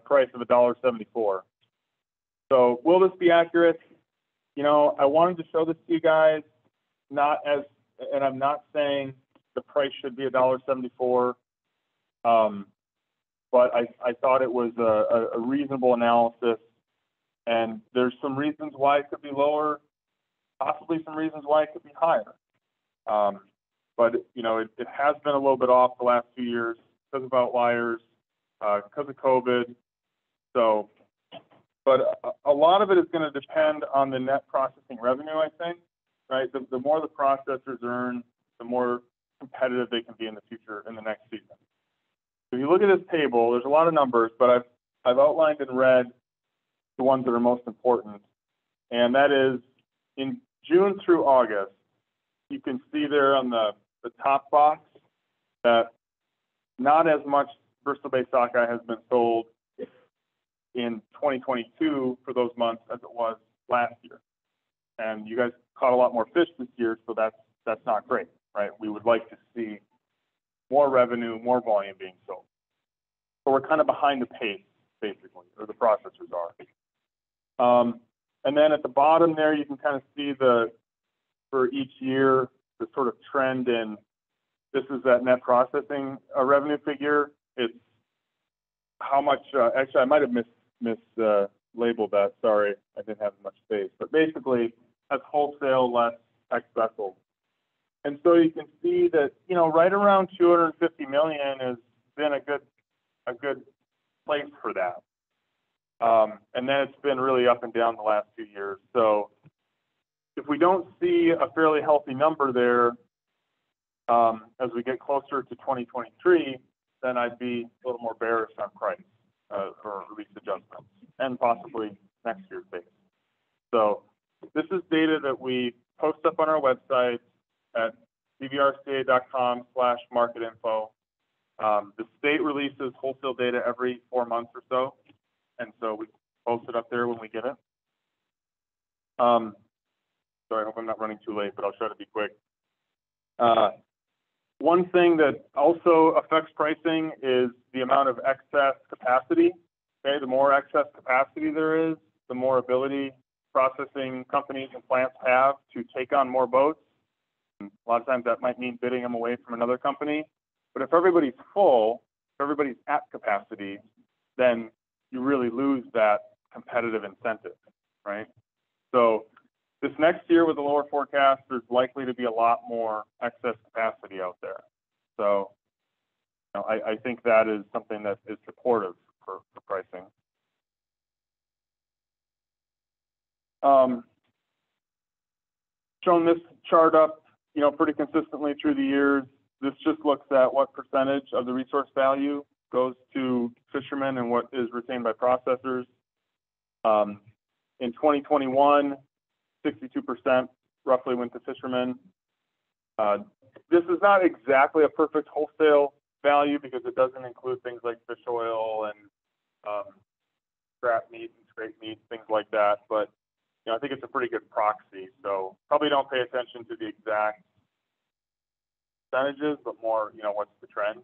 price of $1.74. So will this be accurate? You know, I wanted to show this to you guys, not as, and I'm not saying the price should be $1.74, but I thought it was a reasonable analysis, and there's some reasons why it could be lower, possibly some reasons why it could be higher. But, you know, it has been a little bit off the last 2 years because of outliers, because of COVID. So, but a lot of it is going to depend on the net processing revenue, I think, right? The more the processors earn, the more competitive they can be in the future, in the next season. If you look at this table, there's a lot of numbers, but I've outlined in red the ones that are most important. And that is in June through August, you can see there on the top box that not as much Bristol Bay sockeye has been sold in 2022 for those months as it was last year. And you guys caught a lot more fish this year, so that's not great, right? We would like to see more revenue, more volume being sold. So we're kind of behind the pace, basically, or the processors are. And then at the bottom there, you can kind of see for each year, the sort of trend in, this is that net processing revenue figure. It's how much, actually I might have mislabeled that, sorry, I didn't have much space, but basically that's wholesale less ex vessel. And so you can see that, you know, right around 250 million has been a good place for that. And then it's been really up and down the last few years. So if we don't see a fairly healthy number there as we get closer to 2023, then I'd be a little more bearish on price for release adjustments and possibly next year's base. So this is data that we post up on our website at bbrsda.com/marketinfo. The state releases wholesale data every 4 months or so, and so we post it up there when we get it. Sorry, I hope I'm not running too late, but I'll try to be quick. One thing that also affects pricing is the amount of excess capacity. Okay, the more excess capacity there is, the more ability processing companies and plants have to take on more boats. And a lot of times that might mean bidding them away from another company. But if everybody's full, if everybody's at capacity, then you really lose that competitive incentive, right? So this next year with the lower forecast, there's likely to be a lot more excess capacity out there. So, you know, I think that is something that is supportive for pricing. Shown this chart up, you know, pretty consistently through the years. This just looks at what percentage of the resource value goes to fishermen and what is retained by processors. In 2021, 62% roughly went to fishermen. This is not exactly a perfect wholesale value because it doesn't include things like fish oil and scrap meat and scrape meat, things like that. But you know, I think it's a pretty good proxy. So probably don't pay attention to the exact percentages, but more, you know, what's the trend.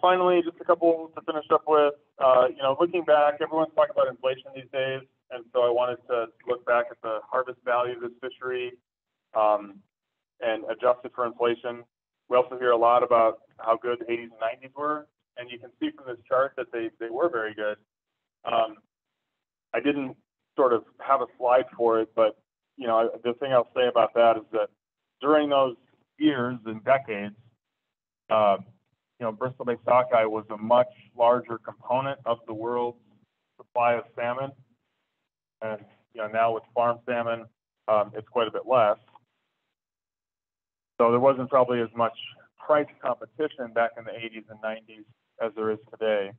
Finally, just a couple to finish up with. You know, looking back, everyone's talking about inflation these days, and so I wanted to look back at the harvest value of this fishery and adjust it for inflation. We also hear a lot about how good the 80s and 90s were, and you can see from this chart that they were very good. I didn't sort of have a slide for it, but you know, the thing I'll say about that is that during those years and decades, you know, Bristol Bay sockeye was a much larger component of the world's supply of salmon, and you know, now with farm salmon, it's quite a bit less. So there wasn't probably as much price competition back in the 80s and 90s as there is today.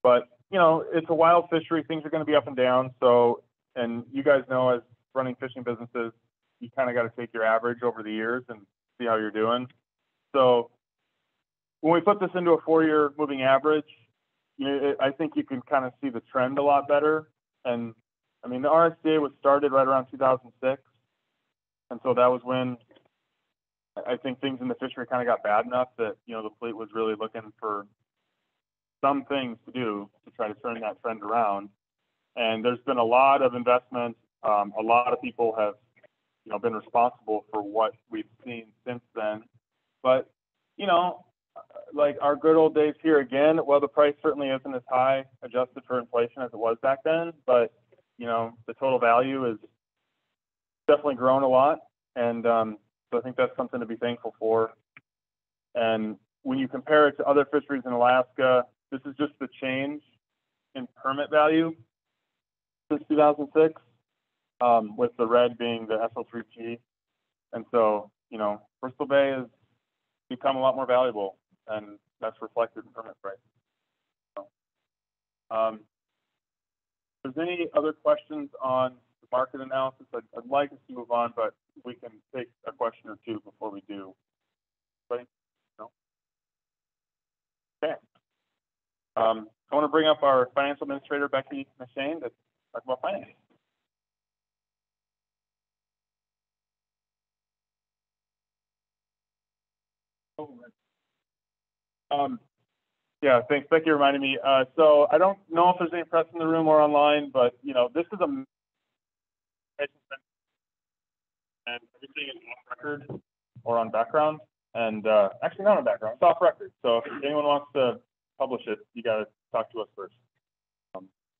But you know, it's a wild fishery. Things are going to be up and down. So, and you guys know, as running fishing businesses, you kind of got to take your average over the years and see how you're doing. So when we put this into a 4-year moving average, I think you can kind of see the trend a lot better. And I mean, the RSDA was started right around 2006. And so that was when I think things in the fishery kind of got bad enough that, you know, the fleet was really looking for some things to do to try to turn that trend around. And there's been a lot of investment. A lot of people have, you know, been responsible for what we've seen since then. But, you know, like our good old days here again, well, the price certainly isn't as high adjusted for inflation as it was back then, but, you know, the total value is definitely grown a lot. And so I think that's something to be thankful for. And when you compare it to other fisheries in Alaska, this is just the change in permit value since 2006, with the red being the SL3G. And so, you know, Bristol Bay has become a lot more valuable, and that's reflected in permit price. So, if there's any other questions on the market analysis, I'd like us to move on, but we can take a question or two before we do. Anybody? No? Okay. I want to bring up our financial administrator, Becky McShane, to talk about finance. Yeah, thanks. Becky reminded me. So I don't know if there's any press in the room or online, but you know, this is a and everything is off record or on background, and actually not on background, it's off record. So if anyone wants to publish it, you got to talk to us first.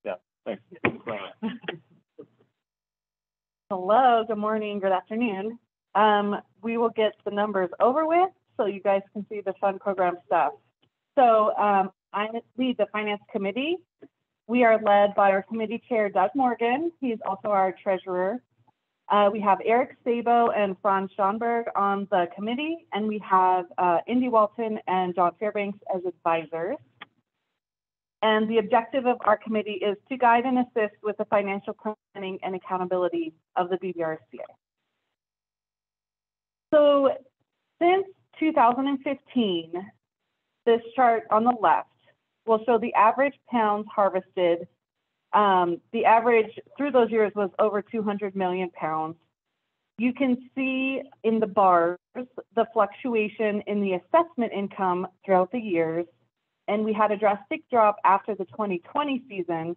Yeah, thanks. Hello, good morning, good afternoon. We will get the numbers over with so you guys can see the fun program stuff. So I lead the finance committee. We are led by our committee chair, Doug Morgan. He's also our treasurer. We have Eric Sabo and Franz Schonberg on the committee, and we have Indy Walton and John Fairbanks as advisors. And the objective of our committee is to guide and assist with the financial planning and accountability of the BBRSDA. So since 2015, this chart on the left will show the average pounds harvested. The average through those years was over 200 million pounds. You can see in the bars the fluctuation in the assessment income throughout the years. And we had a drastic drop after the 2020 season,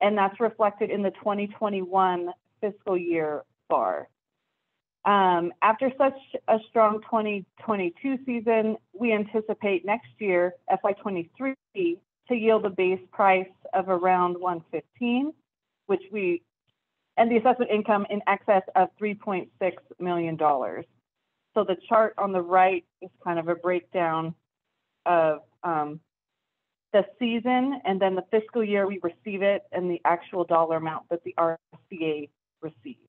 and that's reflected in the 2021 fiscal year bar. After such a strong 2022 season, we anticipate next year, FY23, to yield a base price of around $115, and the assessment income in excess of $3.6 million. So the chart on the right is kind of a breakdown of the season and then the fiscal year we receive it and the actual dollar amount that the RSDA receives.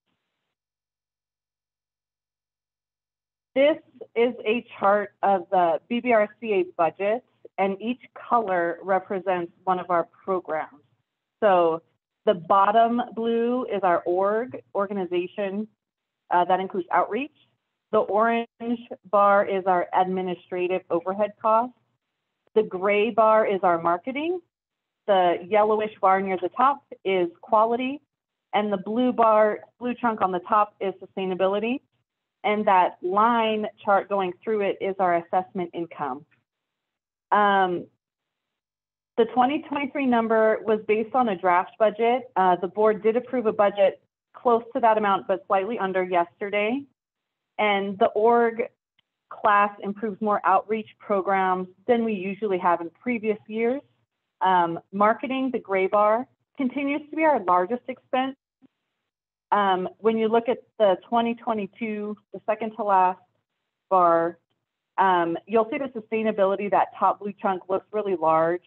This is a chart of the BBRSDA budget, and each color represents one of our programs. So the bottom blue is our organization that includes outreach. The orange bar is our administrative overhead costs. The gray bar is our marketing. The yellowish bar near the top is quality. And the blue chunk on the top is sustainability. And that line chart going through it is our assessment income. The 2023 number was based on a draft budget. The board did approve a budget close to that amount, but slightly under yesterday. And the org class improves more outreach programs than we usually have in previous years. Marketing, the gray bar, continues to be our largest expense. When you look at the 2022, the second to last bar, you'll see the sustainability, that top blue chunk looks really large.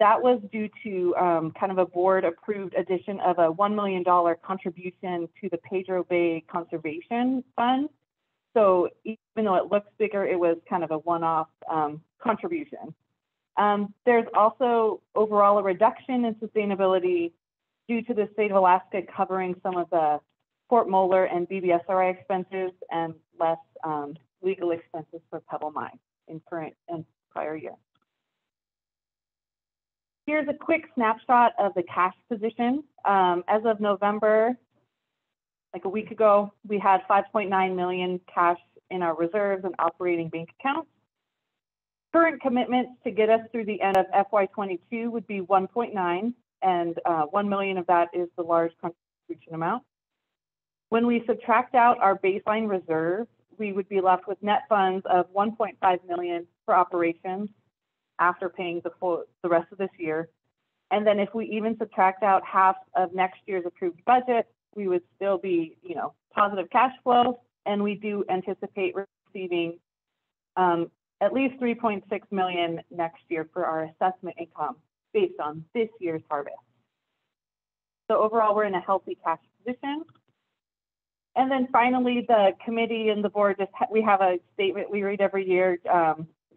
That was due to kind of a board approved addition of a $1 million contribution to the Pedro Bay Conservation Fund. So even though it looks bigger, it was kind of a one-off contribution. There's also overall a reduction in sustainability due to the state of Alaska covering some of the Fort Molar and BBSRI expenses and less legal expenses for Pebble Mine in current and prior year. Here's a quick snapshot of the cash position. As of November, like a week ago, we had 5.9 million cash in our reserves and operating bank accounts. Current commitments to get us through the end of FY22 would be 1.9, and 1 million of that is the large contribution amount. When we subtract out our baseline reserve, we would be left with net funds of 1.5 million for operations after paying the rest of this year. And then if we even subtract out half of next year's approved budget, we would still be, positive cash flow. And we do anticipate receiving at least 3.6 million next year for our assessment income based on this year's harvest. So overall, we're in a healthy cash position. And then finally, the committee and the board, we have a statement we read every year.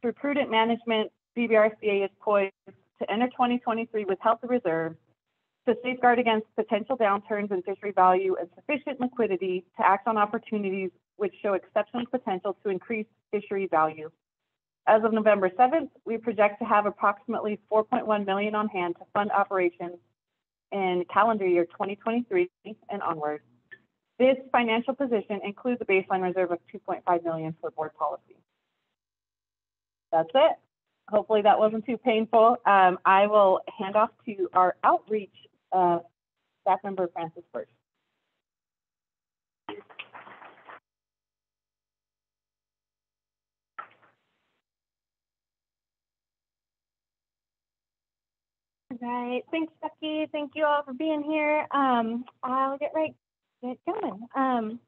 Through prudent management, BBRSDA is poised to enter 2023 with healthy reserves to safeguard against potential downturns in fishery value and sufficient liquidity to act on opportunities which show exceptional potential to increase fishery value. As of November 7th, we project to have approximately 4.1 million on hand to fund operations in calendar year 2023 and onward. This financial position includes a baseline reserve of 2.5 million for board policy. That's it. Hopefully that wasn't too painful. I will hand off to our outreach staff member, Francis, first. All right, thanks, Becky. Thank you all for being here. I'll get going.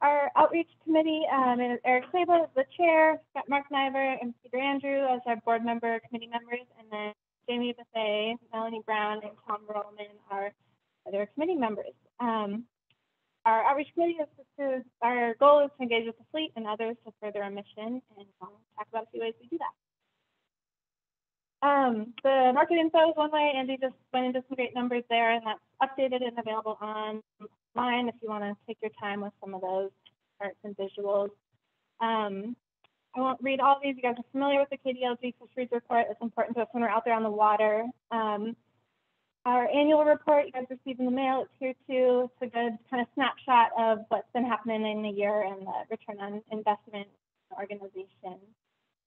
Our outreach committee, Eric Sabo is the chair, got Mark Niver and Peter Andrew as our board member committee members, and then Jamie Buffet, Melanie Brown, and Tom Rollman are other committee members. Our outreach committee our goal is to engage with the fleet and others to further our mission, and talk about a few ways we do that. The market info is one way. Andy just went into some great numbers there, and that's updated and available online if you want to take your time with some of those charts and visuals. I won't read all of these. You guys are familiar with the KDLG fisheries report. It's important to us when we're out there on the water. Our annual report you guys receive in the mail, it's here too. It's a good kind of snapshot of what's been happening in the year and the return on investment organization.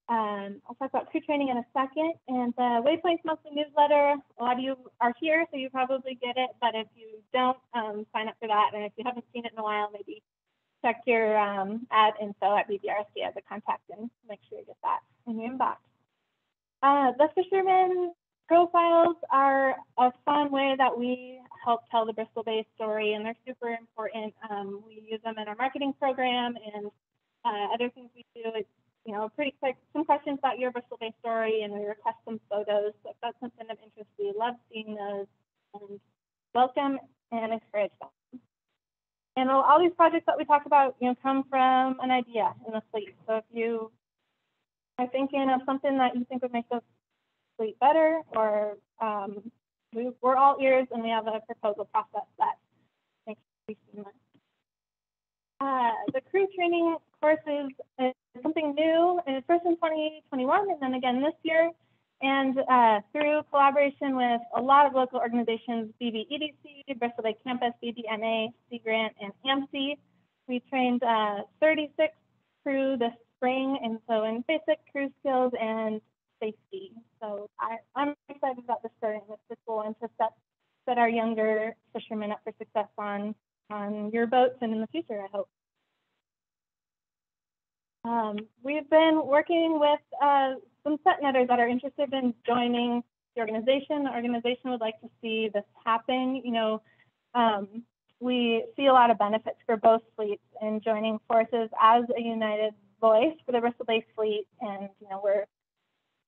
I'll talk about crew training in a second. And the Waypoints monthly newsletter, a lot of you are here, so you probably get it. But if you don't, sign up for that. And if you haven't seen it in a while, maybe check your ad info at BBRSDA as a contact and make sure you get that in your inbox. The fishermen profiles are a fun way that we help tell the Bristol Bay story, and they're super important. We use them in our marketing program and other things we do. It's, pretty quick, some questions about your Bristol Bay story, and we request some photos. So if that's something of interest, we love seeing those and welcome and encourage them. And all these projects that we talk about, come from an idea in the fleet. So if you are thinking of something that you think would make the fleet better, or we're all ears, and we have a proposal process that makes it seamless. The crew training courses is something new, and it's first in 2021, and then again this year. And through collaboration with a lot of local organizations, BBEDC, Bristol Bay Campus, BBNA, Sea Grant, and AMC, we trained 36 crew this spring, and so in basic crew skills and safety. So I'm excited about this program. It's cool, and to set our younger fishermen up for success on your boats and in the future, I hope. We've been working with some set netters that are interested in joining the organization. The organization would like to see this happen. We see a lot of benefits for both fleets in joining forces as a united voice for the Bristol Bay fleet, and we're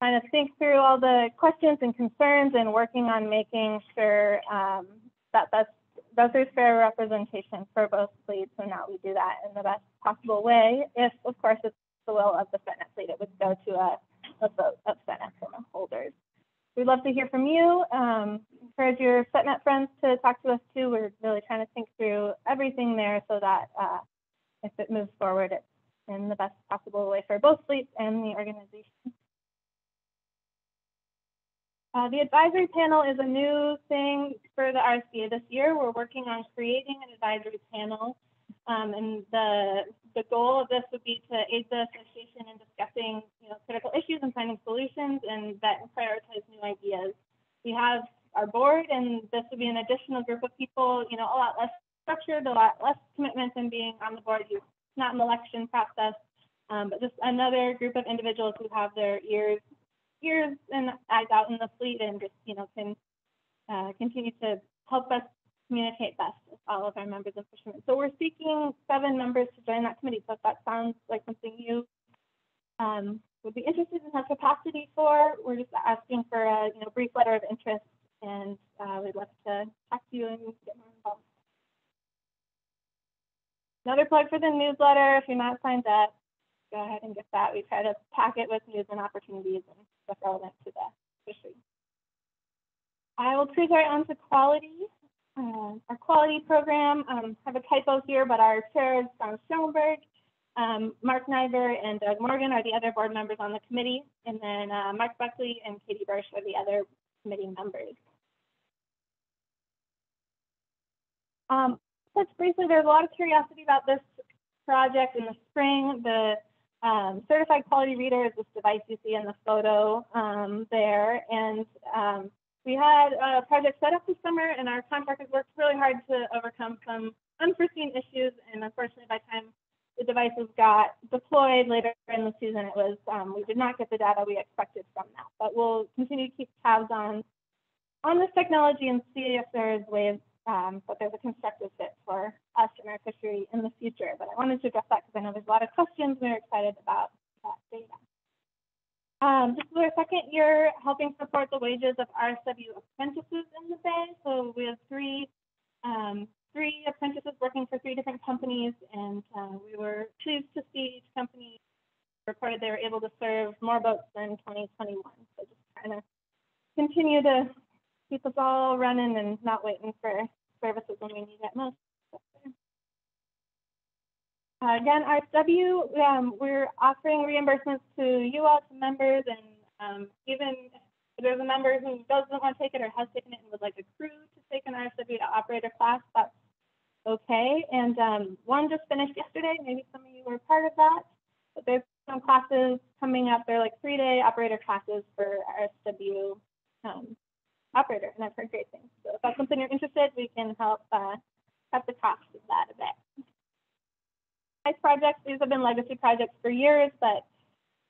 trying to think through all the questions and concerns and working on making sure that there's fair representation for both fleets, and that we do that in the best possible way. If, of course, it's the will of the FETNet fleet, it would go to a vote of FETNet holders. we'd love to hear from you. Encourage your SetNet friends to talk to us too. We're really trying to think through everything there so that if it moves forward, it's in the best possible way for both fleets and the organization. The advisory panel is a new thing for the RSDA this year. We're working on creating an advisory panel, and the goal of this would be to aid the association in discussing, critical issues and finding solutions, and that prioritize new ideas. We have our board, and this would be an additional group of people, a lot less structured, a lot less commitment than being on the board. It's not an election process, but just another group of individuals who have their ears and eyes out in the fleet and just, can continue to help us communicate best with all of our members of fishermen. So we're seeking 7 members to join that committee. So if that sounds like something you would be interested in, have capacity for, we're just asking for a brief letter of interest, and we'd love to talk to you and get more involved. Another plug for the newsletter. If you're not signed up, go ahead and get that. We try to pack it with news and opportunities and stuff relevant to the fishery. I will cruise right on to quality. Our quality program, have a typo here, but our chair is Don Schoenberg. Mark Niver and Doug Morgan are the other board members on the committee, and then Mark Buckley and Katie Bursch are the other committee members. Just briefly, there's a lot of curiosity about this project in the spring. The certified quality reader is this device you see in the photo there, and we had a project set up this summer, and our contractors worked really hard to overcome some unforeseen issues, and unfortunately by the time the devices got deployed later in the season, it was we did not get the data we expected from that. But we'll continue to keep tabs on this technology and see if there's ways that there's a constructive fit for us and our fishery in the future. But I wanted to address that because I know there's a lot of questions, and we're excited about that data. This is our second year helping support the wages of RSW apprentices in the Bay. So we have three apprentices working for 3 different companies, and we were pleased to see each company reported they were able to serve more boats than 2021. So just trying to continue to keep us all running and not waiting for services when we need it most. Again, RSW, we're offering reimbursements to you all, to members, and even if there's a member who doesn't want to take it or has taken it and would like a crew to take an RSW operator class, that's okay. And one just finished yesterday. Maybe some of you were part of that. But there's some classes coming up. They're like 3-day operator classes for RSW operator, and I've heard great things. So if that's something you're interested, we can help cut the cost of that a bit. ICE projects, these have been legacy projects for years, but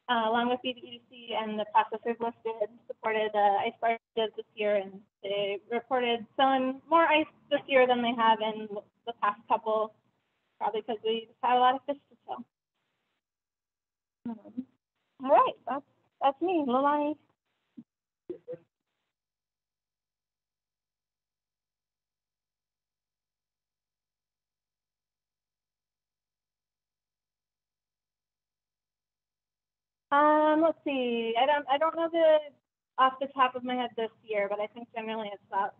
along with BBEDC and the processors listed, supported ICE projects this year, and they reported selling more ICE this year than they have in the past couple, probably because we just had a lot of fish to sell. All right, that's me, Lilani. Let's see. I don't know off the top of my head this year, but I think generally it's about.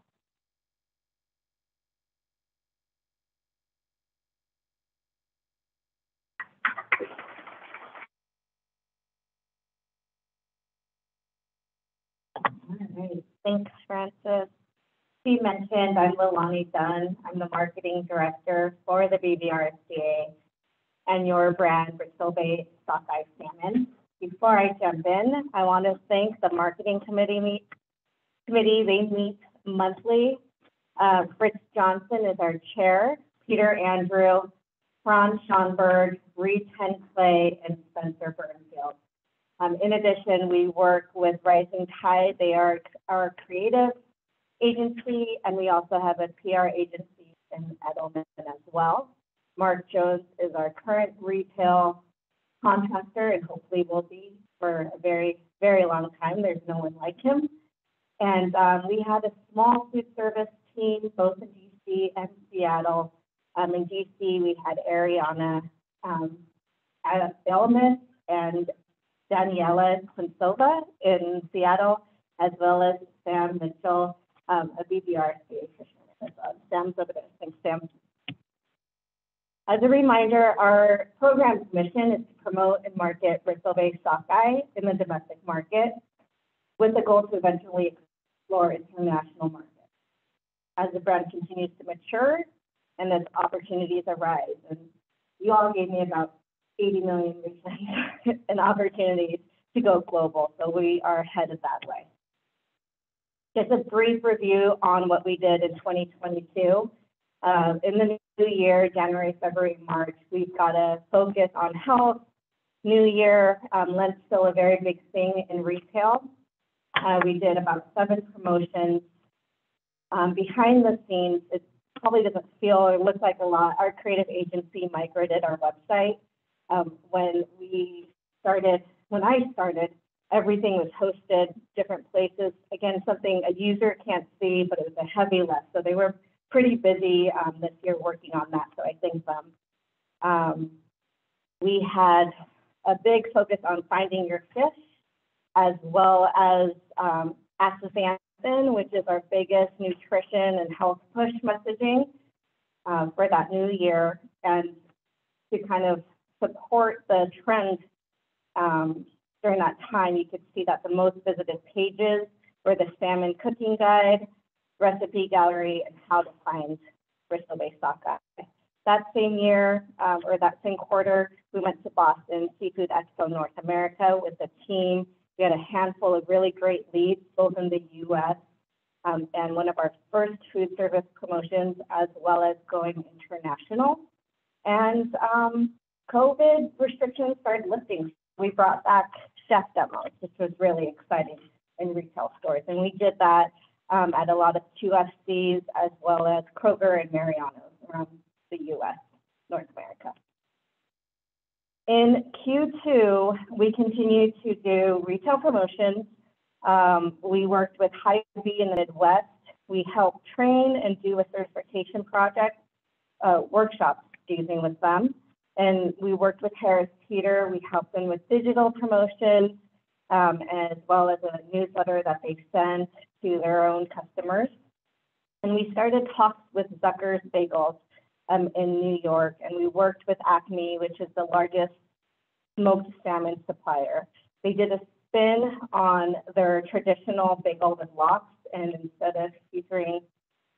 All right. Thanks, Francis. Steve mentioned I'm Lilani Dunn. I'm the marketing director for the BBRSDA and your brand, Bristol Bay Sockeye Salmon. Before I jump in, I want to thank the marketing committee. They meet monthly. Fritz Johnson is our chair, Peter Andrew, Ron Schonberg, Reed Clay, and Spencer Burnfield. In addition, we work with Rising Tide. They are our creative agency, and we also have a PR agency in Edelman as well. Mark Jones is our current retail contractor, and hopefully will be for a very, very long time. There's no one like him. And we have a small food service team, both in DC and Seattle. In DC, we had Ariana Bellman and Daniela Quinsova. In Seattle, as well as Sam Mitchell, a BBRSDA fisherman. Sam's over there. Thanks, Sam. As a reminder, our program's mission is to promote and market Bristol Bay sockeye in the domestic market with the goal to eventually explore international markets. As the brand continues to mature and as opportunities arise, and you all gave me about 80 million reasons and opportunities to go global, so we are headed that way. Just a brief review on what we did in 2022. In the new year, January, February, March, we've got a focus on health. New year, Lent's still a very big thing in retail. We did about 7 promotions. Behind the scenes, it probably doesn't feel or look like a lot. Our creative agency migrated our website. When I started, everything was hosted different places. Again, something a user can't see, but it was a heavy lift. So they were pretty busy this year working on that. So I thank them. We had a big focus on finding your fish, as well as astaxanthin, which is our biggest nutrition and health push messaging for that new year, and to kind of support the trend during that time. You could see that the most visited pages were the salmon cooking guide, recipe gallery, and how to find Bristol Bay sockeye. That same year, or that same quarter, we went to Boston Seafood Expo North America with the team. We had a handful of really great leads, both in the U.S. And one of our first food service promotions, as well as going international. And COVID restrictions started lifting. We brought back chef demos, which was really exciting in retail stores. And we did that at a lot of QFCs, as well as Kroger and Mariano's around the U.S., North America. In Q2, we continued to do retail promotions. We worked with Hy-Vee in the Midwest. We helped train and do a certification project, workshops, with them. And we worked with Harris Teeter. We helped them with digital promotions, as well as a newsletter that they sent to their own customers. And we started talks with Zucker's Bagels in New York, and we worked with Acme, which is the largest smoked salmon supplier. They did a spin on their traditional bagel with lox, and instead of featuring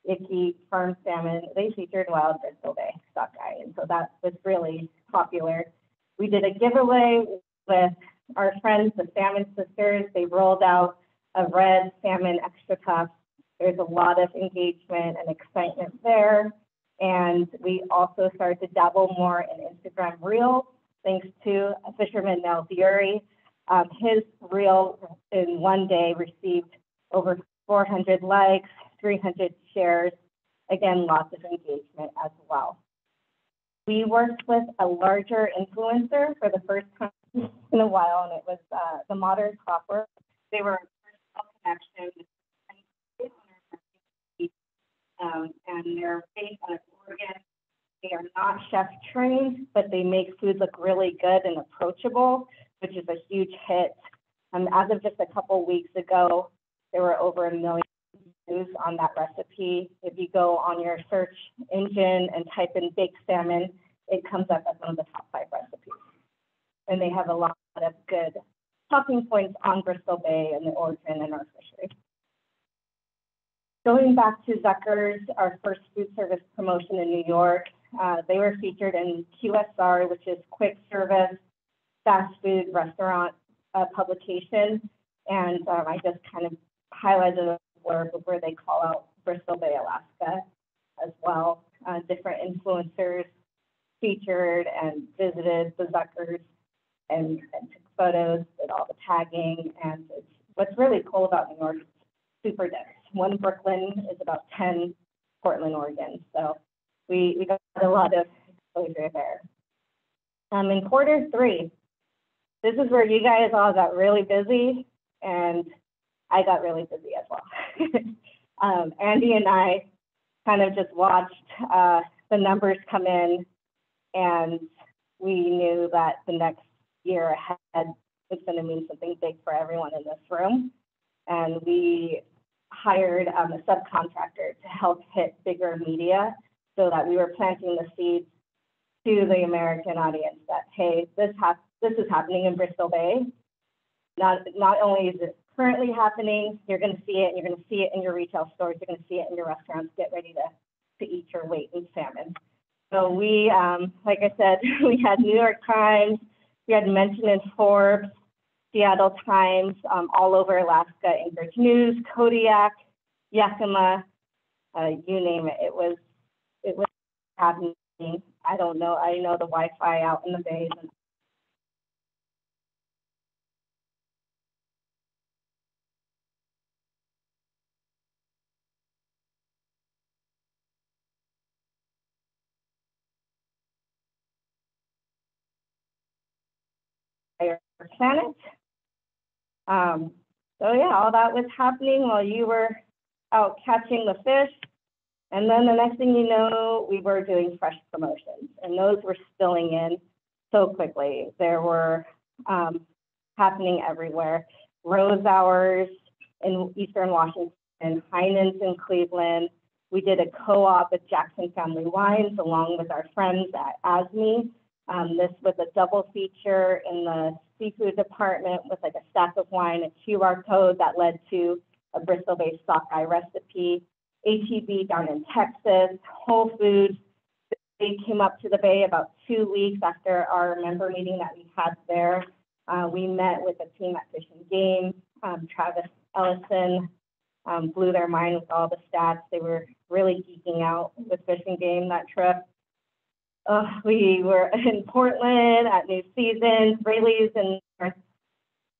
icky farm salmon, they featured wild Bristol Bay sockeye, and so that was really popular. We did a giveaway with our friends, the Salmon Sisters. They rolled out a red salmon extra cup. There's a lot of engagement and excitement there. And we also started to dabble more in Instagram Reels, thanks to a fisherman, Nell Bury. His reel in one day received over 400 likes, 300 shares. Again, lots of engagement as well. We worked with a larger influencer for the first time in a while, and it was the Modern Copper. They were a personal connection, and they're based out of Oregon. They are not chef trained, but they make food look really good and approachable, which is a huge hit. As of just a couple weeks ago, there were over 1 million views on that recipe. If you go on your search engine and type in baked salmon, it comes up as one of the top 5 recipes. And they have a lot of good talking points on Bristol Bay and the origin and our fishery. Going back to Zucker's, our first food service promotion in New York, they were featured in QSR, which is quick service, fast food restaurant publication. And I just kind of highlighted a blurb where they call out Bristol Bay, Alaska as well. Different influencers featured and visited the Zucker's and took photos, did all the tagging. And what's really cool about New York, it's super dense. One Brooklyn is about 10 Portland, Oregon. So we got a lot of exposure there. In Q3, this is where you guys all got really busy, and I got really busy as well. Andy and I kind of just watched the numbers come in, and we knew that the next year ahead was going to mean something big for everyone in this room. and we hired a subcontractor to help hit bigger media so that we were planting the seeds to the American audience that, hey, this is happening in Bristol Bay. Not only is it currently happening, you're going to see it, and you're going to see it in your retail stores, you're going to see it in your restaurants. Get ready to eat your weight in salmon. So we, like I said, we had New York Times, we had mention in Forbes, Seattle Times, all over Alaska, Anchorage News, Kodiak, Yakima, you name it. It was happening. I don't know. I know the Wi-Fi out in the bays. Planet. So yeah, all that was happening while you were out catching the fish. And then the next thing you know, we were doing fresh promotions, and those were spilling in so quickly. There were happening everywhere. Rose Hours in Eastern Washington, Heinen's in Cleveland. We did a co-op with Jackson Family Wines along with our friends at ASME. This was a double feature in the seafood department with like a stack of wine, a QR code that led to a Bristol-based sockeye recipe. HEB down in Texas, Whole Foods, they came up to the Bay about 2 weeks after our member meeting that we had there. We met with the team at Fish and Game. Travis Ellison blew their mind with all the stats. They were really geeking out with Fish and Game that trip. We were in Portland at New Seasons, Rayleigh's in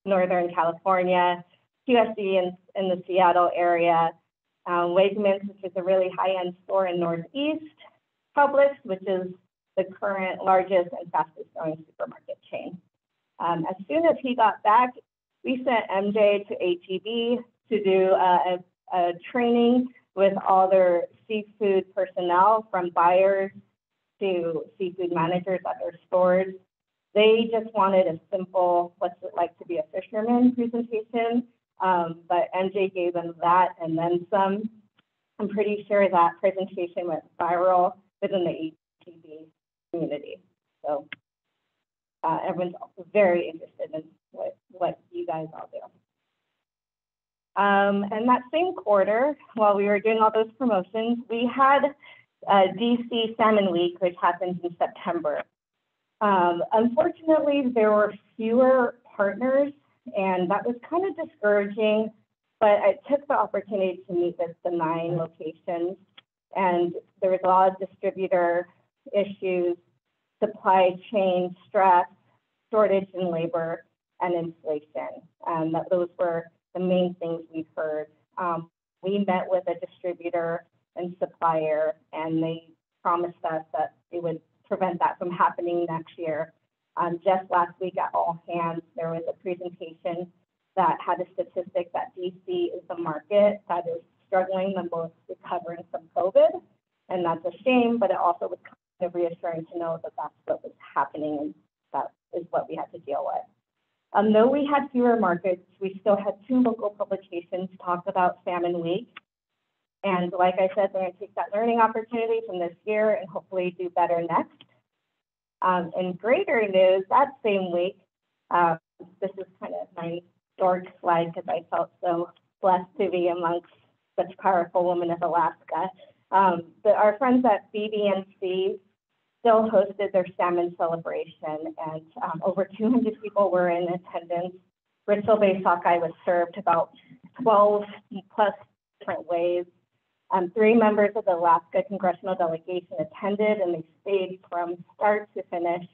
Northern California, QSD in the Seattle area, Wegmans, which is a really high-end store in Northeast, Publix, which is the current largest and fastest growing supermarket chain. As soon as he got back, we sent MJ to HEB to do a training with all their seafood personnel, from buyers to seafood managers at their stores. They just wanted a simple, what's it like to be a fisherman presentation, but MJ gave them that and then some. I'm pretty sure that presentation went viral within the HEB community. So everyone's very interested in what you guys all do. And that same quarter, while we were doing all those promotions, we had DC Salmon Week, which happened in September. Unfortunately, there were fewer partners, and that was kind of discouraging, but I took the opportunity to meet with the 9 locations, and there was a lot of distributor issues, supply chain stress, shortage in labor, and inflation. And those were the main things we heard. We met with a distributor and supplier, and they promised us that they would prevent that from happening next year. Just last week at All Hands, there was a presentation that had a statistic that DC is the market that is struggling the most recovering from COVID. And that's a shame, but it also was kind of reassuring to know that that's what was happening, and that is what we had to deal with. Though we had fewer markets, we still had 2 local publications talk about Salmon Week. And like I said, they're going to take that learning opportunity from this year and hopefully do better next. In greater news, that same week, this is kind of my dork slide because I felt so blessed to be amongst such powerful women of Alaska. But our friends at BBRSDA still hosted their salmon celebration, and over 200 people were in attendance. Bristol Bay sockeye was served about 12 plus different ways. 3 members of the Alaska congressional delegation attended, and they stayed from start to finish.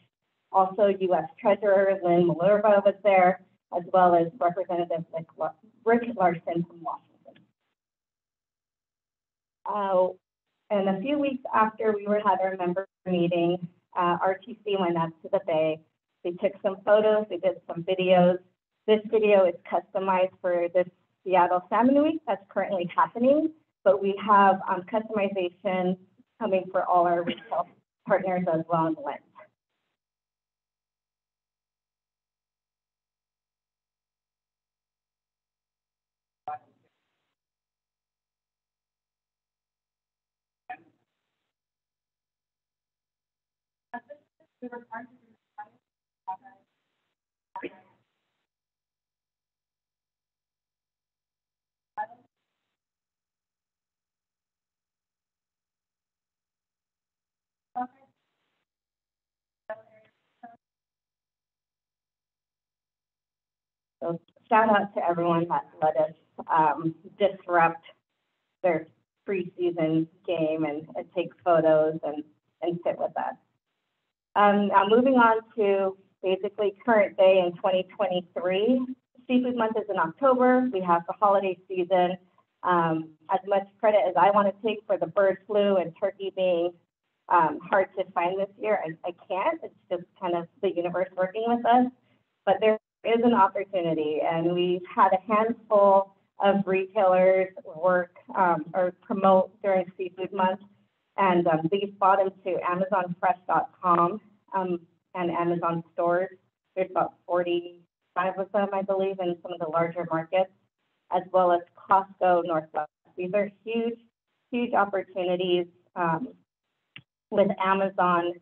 Also, U.S. Treasurer Lynn Malerva was there, as well as Representative Rick Larson from Washington. And a few weeks after we had our member meeting, RTC went up to the Bay. They took some photos, they did some videos. This video is customized for this Seattle Salmon Week that's currently happening, but we have customization coming for all our retail partners as well in Lent. So shout out to everyone that let us disrupt their preseason game and take photos and sit with us. Now moving on to basically current day in 2023. Seafood month is in October. We have the holiday season. As much credit as I want to take for the bird flu and turkey being hard to find this year, I can't. It's just kind of the universe working with us. But there is an opportunity, and we've had a handful of retailers work or promote during Seafood Month, and these bought into AmazonFresh.com and Amazon stores. There's about 45 of them, I believe, in some of the larger markets, as well as Costco Northwest. These are huge, huge opportunities. With Amazon,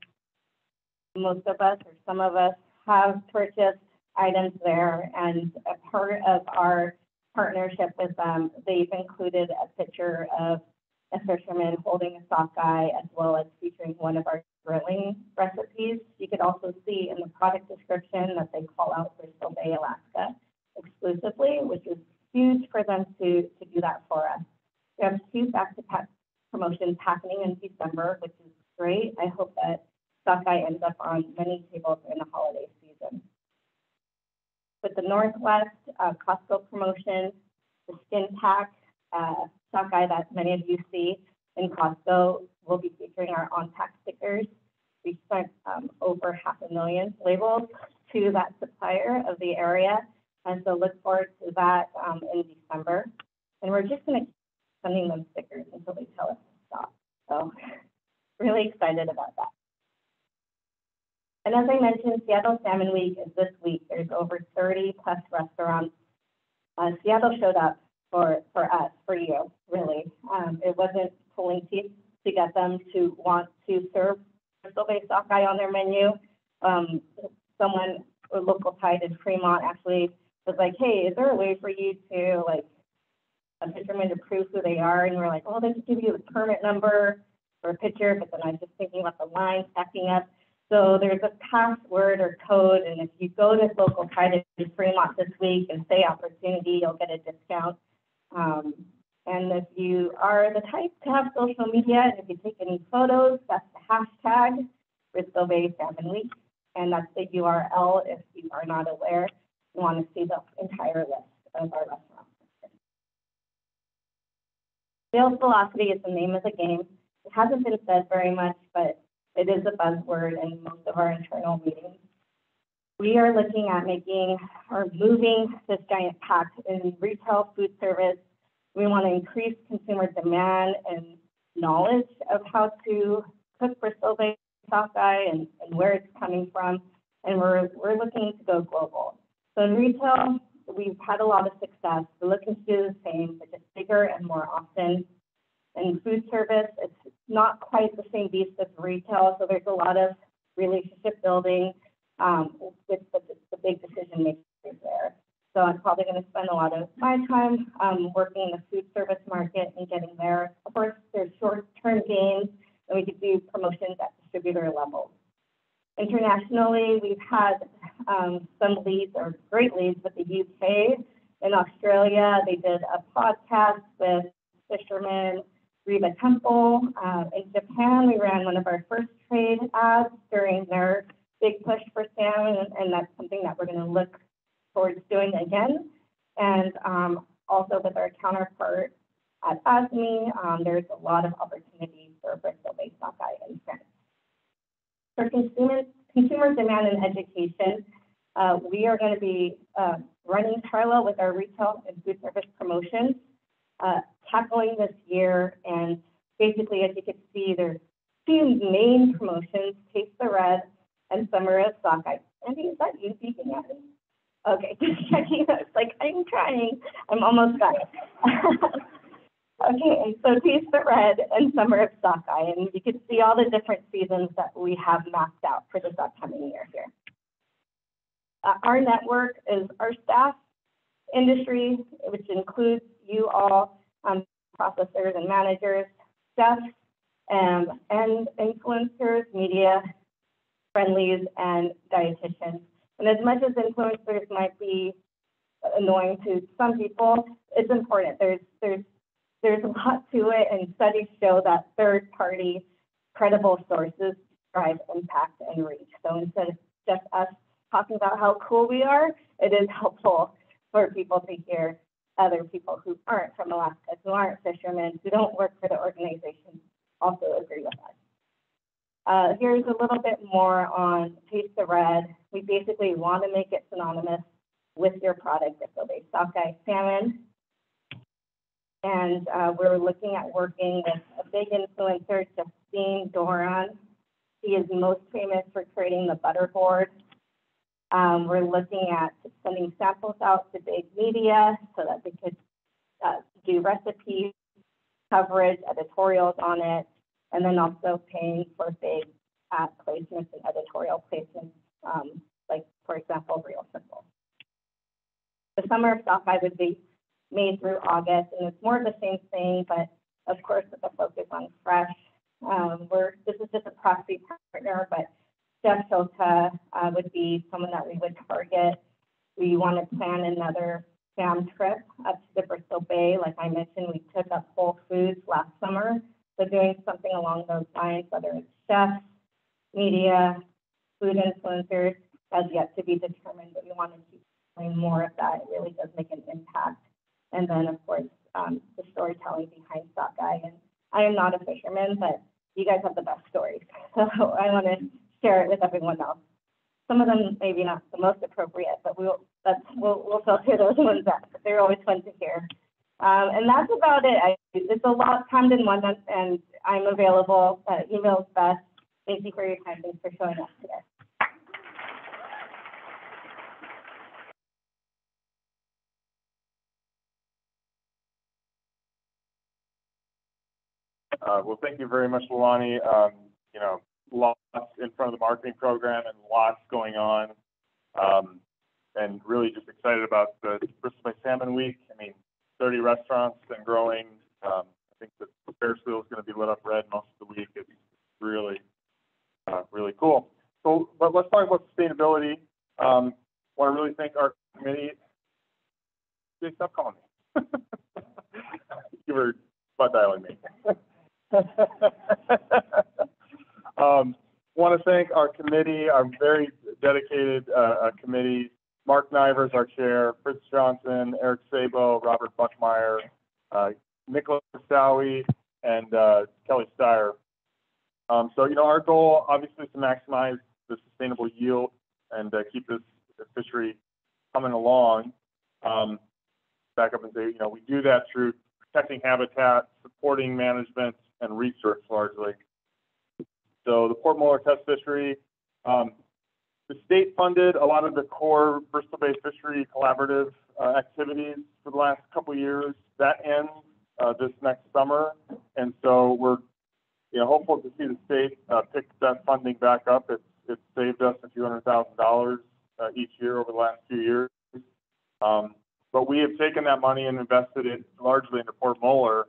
most of us or some of us have purchased items there, and a part of our partnership with them, they've included a picture of a fisherman holding a sockeye, as well as featuring one of our grilling recipes. You could also see in the product description that they call out Bristol Bay, Alaska exclusively, which is huge for them to do that for us. We have 2 back-to-back promotions happening in December, which is great. I hope that sockeye ends up on many tables in the holiday season. With the Northwest Costco promotion, the skin pack sockeye that many of you see in Costco will be featuring our on-pack stickers. We sent over 500,000 labels to that supplier of the area, and so look forward to that in December. And we're just going to keep sending them stickers until they tell us to stop. So really excited about that. And as I mentioned, Seattle Salmon Week is this week. There's over 30 plus restaurants. Seattle showed up for us, for you, really. It wasn't pulling teeth to get them to want to serve Bristol Bay sockeye on their menu. Someone, a local tide in Fremont, actually was like, hey, is there a way for you to, like, a fisherman to prove who they are? And we're like, oh, they just give you the permit number or a picture, but then I was just thinking about the line stacking up. So there's a password or code, and if you go to local tide in Fremont this week and say opportunity, you'll get a discount. And if you are the type to have social media, and if you take any photos, that's the hashtag Bristol Bay Salmon Week, and that's the URL if you are not aware. You want to see the entire list of our restaurants. Sales velocity is the name of the game. It hasn't been said very much, but it is a buzzword in most of our internal meetings. We are looking at making or moving this giant pack in retail food service. We want to increase consumer demand and knowledge of how to cook Bristol Bay sockeye and where it's coming from. And we're looking to go global. So in retail, we've had a lot of success. We're looking to do the same, but just bigger and more often. In food service, it's not quite the same beast as retail, so there's a lot of relationship building with the big decision makers there. So I'm probably going to spend a lot of my time working in the food service market and getting there. Of course, there's short-term gains, and we could do promotions at distributor level. Internationally, we've had some leads, or great leads, with the UK. In Australia, they did a podcast with fishermen Reba Temple. In Japan, we ran one of our first trade ads during their big push for salmon, and that's something that we're going to look towards doing again. And also with our counterpart at ASME, there's a lot of opportunities for Bristol Bay sockeye in France. For consumer demand and education, we are going to be running parallel with our retail and food service promotions, tackling this year. And basically, as you can see, there's 2 main promotions, Taste the Red and Summer of Sockeye. Andy, is that you speaking at me? Okay, just checking. It's like, I'm trying. I'm almost done. Okay, so Taste the Red and Summer of Sockeye, and you can see all the different seasons that we have mapped out for this upcoming year here. Our network is our staff, industry, which includes you all, processors and managers, chefs, and influencers, media, friendlies, and dietitians. And as much as influencers might be annoying to some people, it's important. There's a lot to it, and studies show that third-party credible sources drive impact and reach. So instead of just us talking about how cool we are, it is helpful for people to hear other people who aren't from Alaska, who aren't fishermen, who don't work for the organization, also agree with us. Here's a little bit more on Taste the Red. We basically want to make it synonymous with your product, Bristol Bay sockeye salmon. And we're looking at working with a big influencer, Justine Doran. She is most famous for creating the butterboard. We're looking at sending samples out to big media so that they could do recipes, coverage, editorials on it, and then also paying for big placements and editorial placements, like, for example, Real Simple. The Summer of Sockeye would be May through August, and it's more of the same thing, but of course with a focus on fresh. This is just a proxy partner, but Jeff Shota would be someone that we would target. We want to plan another fam trip up to the Bristol Bay. Like I mentioned, we took up Whole Foods last summer. So doing something along those lines, whether it's chefs, media, food influencers, has yet to be determined, but we want to keep doing more of that. It really does make an impact. And then, of course, the storytelling behind sockeye. And I am not a fisherman, but you guys have the best stories. So I want to share it with everyone else. Some of them maybe not the most appropriate, but we'll filter those ones out. They're always fun to hear. And that's about it. It's a lot crammed in one month, and I'm available. Email's best. Thank you for your time. Thanks for showing up today. Well, thank you very much, Leilani. Lots in front of the marketing program and lots going on. And really just excited about the Bristol Bay Salmon Week. I mean, 30 restaurants and growing. I think the Ferris wheel is going to be lit up red most of the week. It's really, really cool. So, but let's talk about sustainability. Want to really thank our committee. Jay, stop calling me. You were butt dialing me. Want to thank our committee, our very dedicated committee. Mark Nivers, our chair, Fritz Johnson, Eric Sabo, Robert Buckmeyer, Nicholas Sowie, and Kelly Steyer. So, our goal obviously is to maximize the sustainable yield and keep this fishery coming along. Back up and say, we do that through protecting habitat, supporting management, and research largely. So the Port Muller test fishery, the state funded a lot of the core Bristol Bay Fishery Collaborative activities for the last couple of years. That ends this next summer, and so we're hopeful to see the state pick that funding back up. It's saved us a few $100,000 each year over the last few years. But we have taken that money and invested it largely into Port Muller,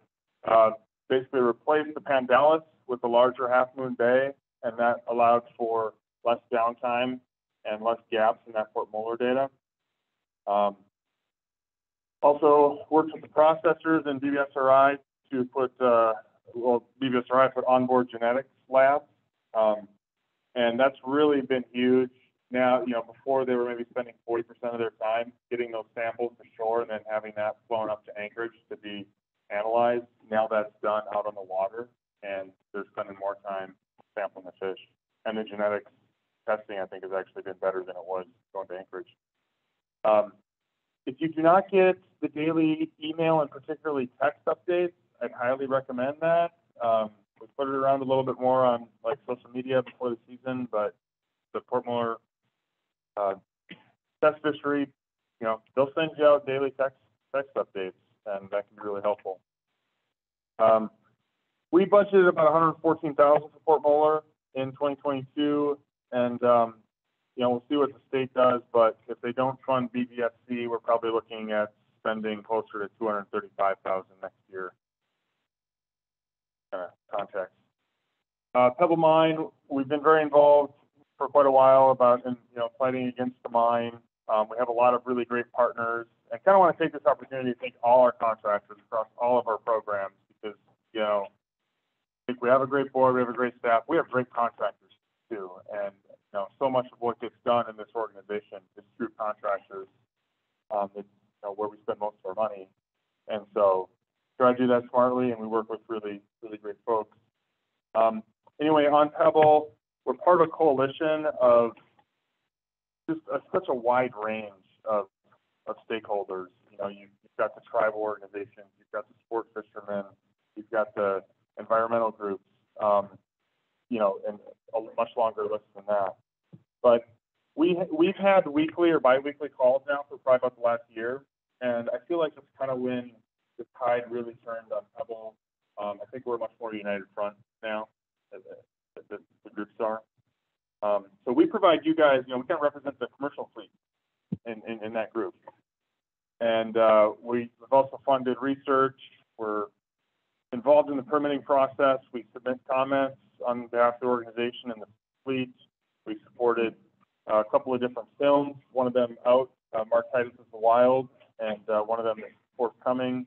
basically replaced the Pandalis with a larger Half Moon Bay, and that allowed for less downtime and less gaps in that Port Muller data. Also worked with the processors and BBSRI to put, BBSRI put onboard genetics labs, and that's really been huge. Now, before they were maybe spending 40% of their time getting those samples to shore and then having that flown up to Anchorage to be analyzed. Now that's done out on the water, and they're spending more time sampling the fish. And the genetics testing, I think, has actually been better than it was going to Anchorage. If you do not get the daily email and particularly text updates, I'd highly recommend that. We put it around a little bit more on social media before the season, but the Port Muller test fishery, they'll send you out daily text updates, and that can be really helpful. We budgeted about $114,000 for Port Moller in 2022, and we'll see what the state does. But if they don't fund BBFC, we're probably looking at spending closer to $235,000 next year. Context. Pebble Mine, we've been very involved for quite a while about fighting against the mine. We have a lot of really great partners, and kind of want to take this opportunity to thank all our contractors across all of our programs because I think we have a great board, we have a great staff, we have great contractors too, and so much of what gets done in this organization is through contractors. It's where we spend most of our money, and so try to do that smartly, and we work with really, really great folks. Anyway, on Pebble, we're part of a coalition of just such a wide range of stakeholders. You've got the tribal organizations, you've got the sport fishermen, you've got the environmental groups, and a much longer list than that. But we've had weekly or biweekly calls now for probably about the last year, and I feel like it's kind of when the tide really turned on Pebble. I think we're a much more united front now, the groups are. So we provide you guys, we kind of represent the commercial fleet in that group. And we've also funded research. We're involved in the permitting process. We submit comments on behalf of the organization and the fleet. We supported a couple of different films, one of them out, Mark Titus is the Wild, and one of them is forthcoming,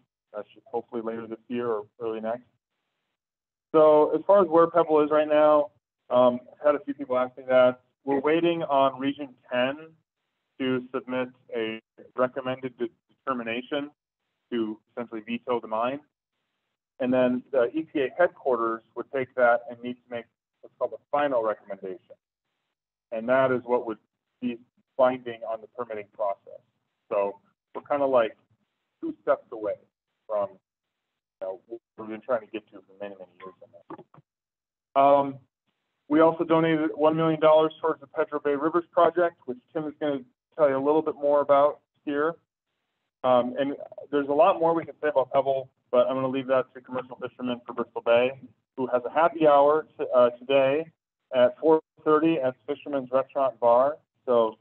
hopefully later this year or early next. So as far as where Pebble is right now, I've had a few people ask me that. We're waiting on Region 10 to submit a recommended determination to essentially veto the mine. And then the EPA headquarters would take that and need to make what's called a final recommendation. And that is what would be binding on the permitting process. So we're kind of like 2 steps away from what we've been trying to get to for many, many years on this. We also donated $1 million towards the Pedro Bay Rivers project, which Tim is going to tell you a little bit more about here. And there's a lot more we can say about Pebble, but I'm going to leave that to commercial fishermen for Bristol Bay, who has a happy hour today at 4:30 at Fisherman's Restaurant and Bar. So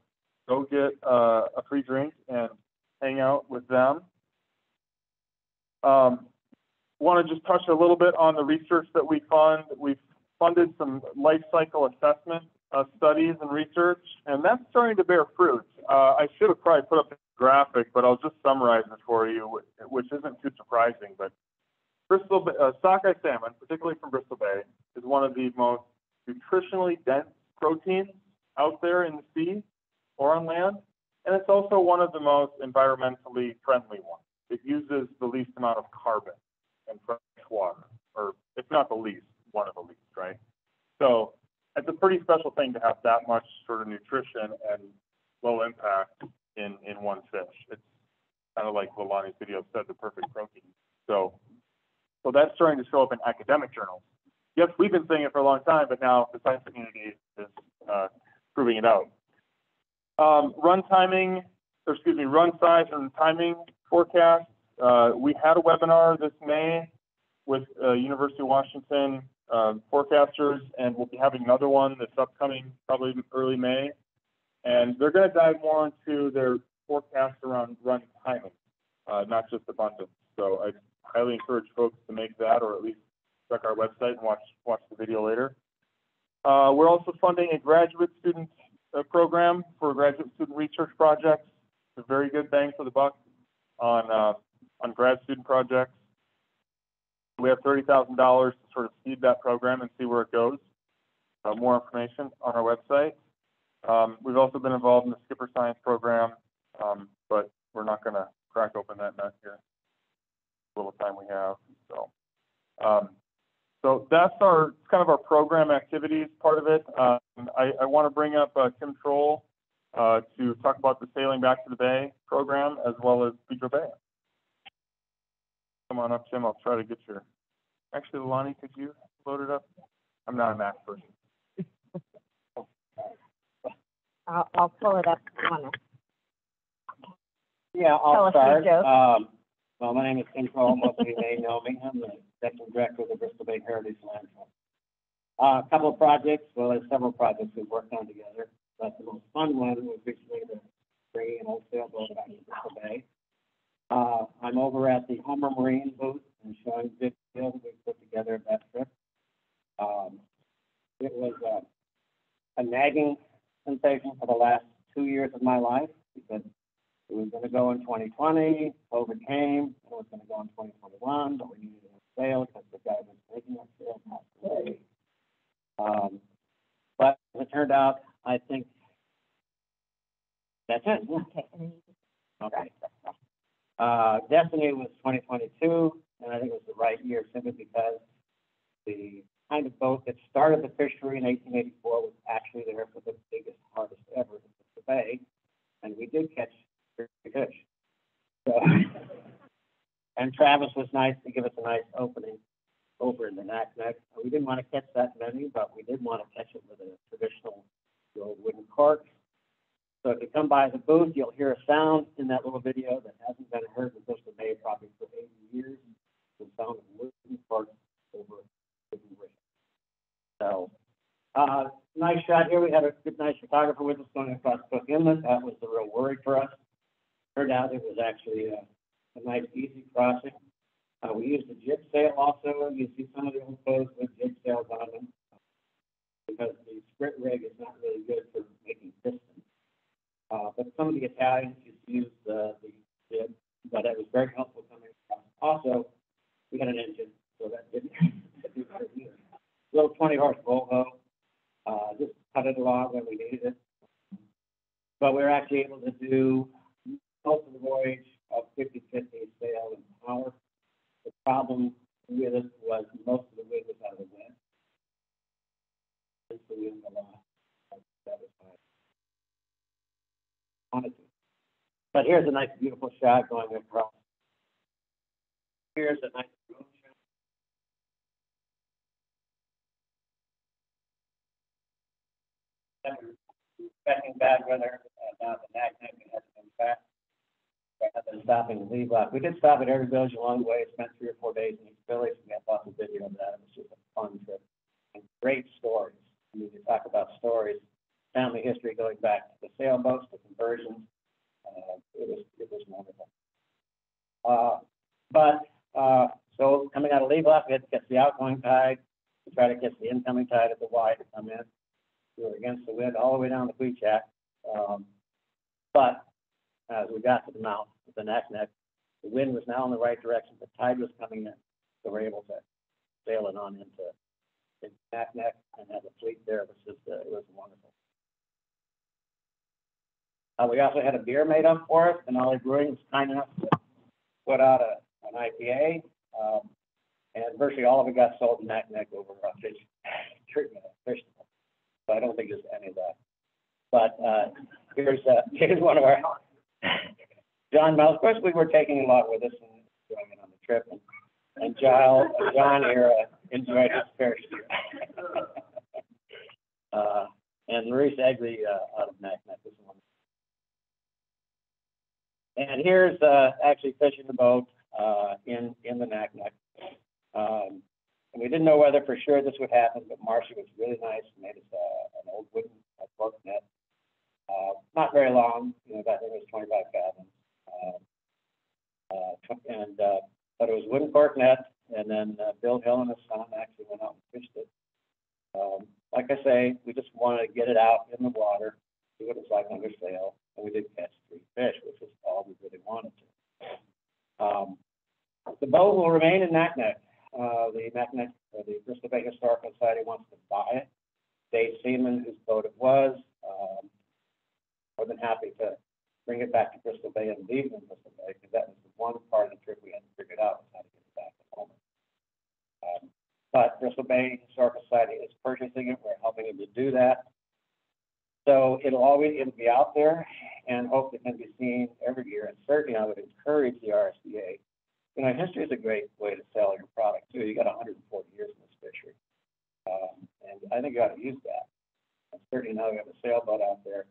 go get a free drink and hang out with them. Want to just touch a little bit on the research that we fund. We've funded some life cycle assessment studies and research, and that's starting to bear fruit. I should have probably put up a graphic, but I'll just summarize it for you, which isn't too surprising. But Bristol sockeye salmon, particularly from Bristol Bay, is one of the most nutritionally dense proteins out there in the sea or on land, and it's also one of the most environmentally friendly ones. It uses the least amount of carbon in fresh water, or if not the least, one of the least, right? So it's a pretty special thing to have that much sort of nutrition and low impact in one fish. It's kind of like Lilani's video said, the perfect protein. So that's starting to show up in academic journals. Yes, we've been saying it for a long time, but now the science community is proving it out. Run size and timing forecast. We had a webinar this May with University of Washington forecasters, and we'll be having another one that's upcoming probably early May. And they're going to dive more into their forecast around run timing, not just abundance. So I highly encourage folks to make that, or at least check our website and watch the video later. We're also funding a graduate student program for graduate student research projects. It's a very good bang for the buck on grad student projects. We have $30,000 to sort of seed that program and see where it goes. More information on our website. We've also been involved in the Skipper Science program, but we're not going to crack open that nut here. A little time we have. So that's kind of our program activities part of it. I want to bring up Tim Troll to talk about the Sailing Back to the Bay program as well as Pedro Bay. Come on up, Tim. I'll try to get your. Actually, Lilani, could you load it up? I'm not a Mac person. I'll pull it up. Yeah, Tell I'll us your start. joke. Well, my name is Tim Troll. Most of you may know me. I'm the Executive Director of the Bristol Bay Heritage Landfill. A couple of projects, well, there's several projects we've worked on together, but the most fun one was recently the bringing an old sailboat back to Bristol Bay. I'm over at the Homer Marine booth and showing videos we put together at that trip. It was a nagging sensation for the last 2 years of my life because it was going to go in 2020, COVID came, it was going to go in 2021, but we needed a sail because the guy was making that sail passed away. But as it turned out, I think that's it. Okay. Destiny was 2022, and I think it was the right year simply because the kind of boat that started the fishery in 1884 was actually there for the biggest harvest ever in the bay, and we did catch fish. So, and Travis was nice to give us a nice opening over in the Naknek. We didn't want to catch that many, but we did want to catch it with a traditional old wooden cork. So if you come by the booth, you'll hear a sound in that little video that hasn't been heard in Bristol Bay probably for 80 years. The sound of wooden cork over wooden rig. So, nice shot here. We had a good, nice photographer with us going across Cook Inlet. That was the real worry for us. Turned out it was actually a nice, easy crossing. We used a jib sail also. You see some of the old boats with jib sails on them because the sprit rig is not really good for making pistons. But some of the Italians used the jib, but it was very helpful coming across. Also, we had an engine, so that didn't do better either. Little 20-horse Volvo, just cut it along when we needed it. But we were actually able to do most of the voyage of 50-50 sail and power. The problem with it was most of the wind was out of the wind. The wind a lot. That was fine. Honestly. But here's a nice, beautiful shot going across. Here's a nice drone shot. Expecting bad weather down the Naknek and has been back. Rather than stopping to leave up. We did stop at every village along the way. Spent 3 or 4 days in each village. We got lots of video of that. It was just a fun trip and great stories. I mean, you talk about stories, family history going back to the sailboats, the conversions. It was wonderful. So coming out of leave off, we had to catch the outgoing tide. We try to catch the incoming tide at the Y to come in. We were against the wind all the way down the Queechak. But as we got to the mouth of the Naknek, the wind was now in the right direction. The tide was coming in, so we're able to sail it on into Naknek and have a fleet there. It was wonderful. We also had a beer made up for us. Denali Brewing was kind enough to put out an IPA, and virtually all of it got sold in Naknek over fish treatment. So I don't think there's any of that. But here's one of our John Miles. Of course, we were taking a lot with us and enjoying it on the trip. And John here enjoyed his fair share. And Maurice Egley out of Naknek was one. And here's actually fishing the boat in the Naknek. And we didn't know whether for sure this would happen, but Marcia was really nice and made us an old wooden cork net. Not very long, I think it was 25 fathoms. But it was wooden cork net, and then Bill Hill and his son actually went out and fished it. Like I say, we just wanted to get it out in the water, see what it's like under sail, and we did catch 3 fish, which is all we really wanted to. The boat will remain in Naknek. The Bristol Bay Historical Society wants to buy it. Dave Seaman, whose boat it was, more than happy to bring it back to Bristol Bay and leave it in Bristol Bay, because that was the one part of the trip we hadn't figured out, was how to get it back to home. But Bristol Bay Historical Society is purchasing it. We're helping them to do that. So it'll be out there, and hope it can be seen every year. And certainly I would encourage the RSDA. History is a great way to sell your product too. You got 140 years in this fishery. And I think you ought to use that. And certainly now we have a sailboat out there.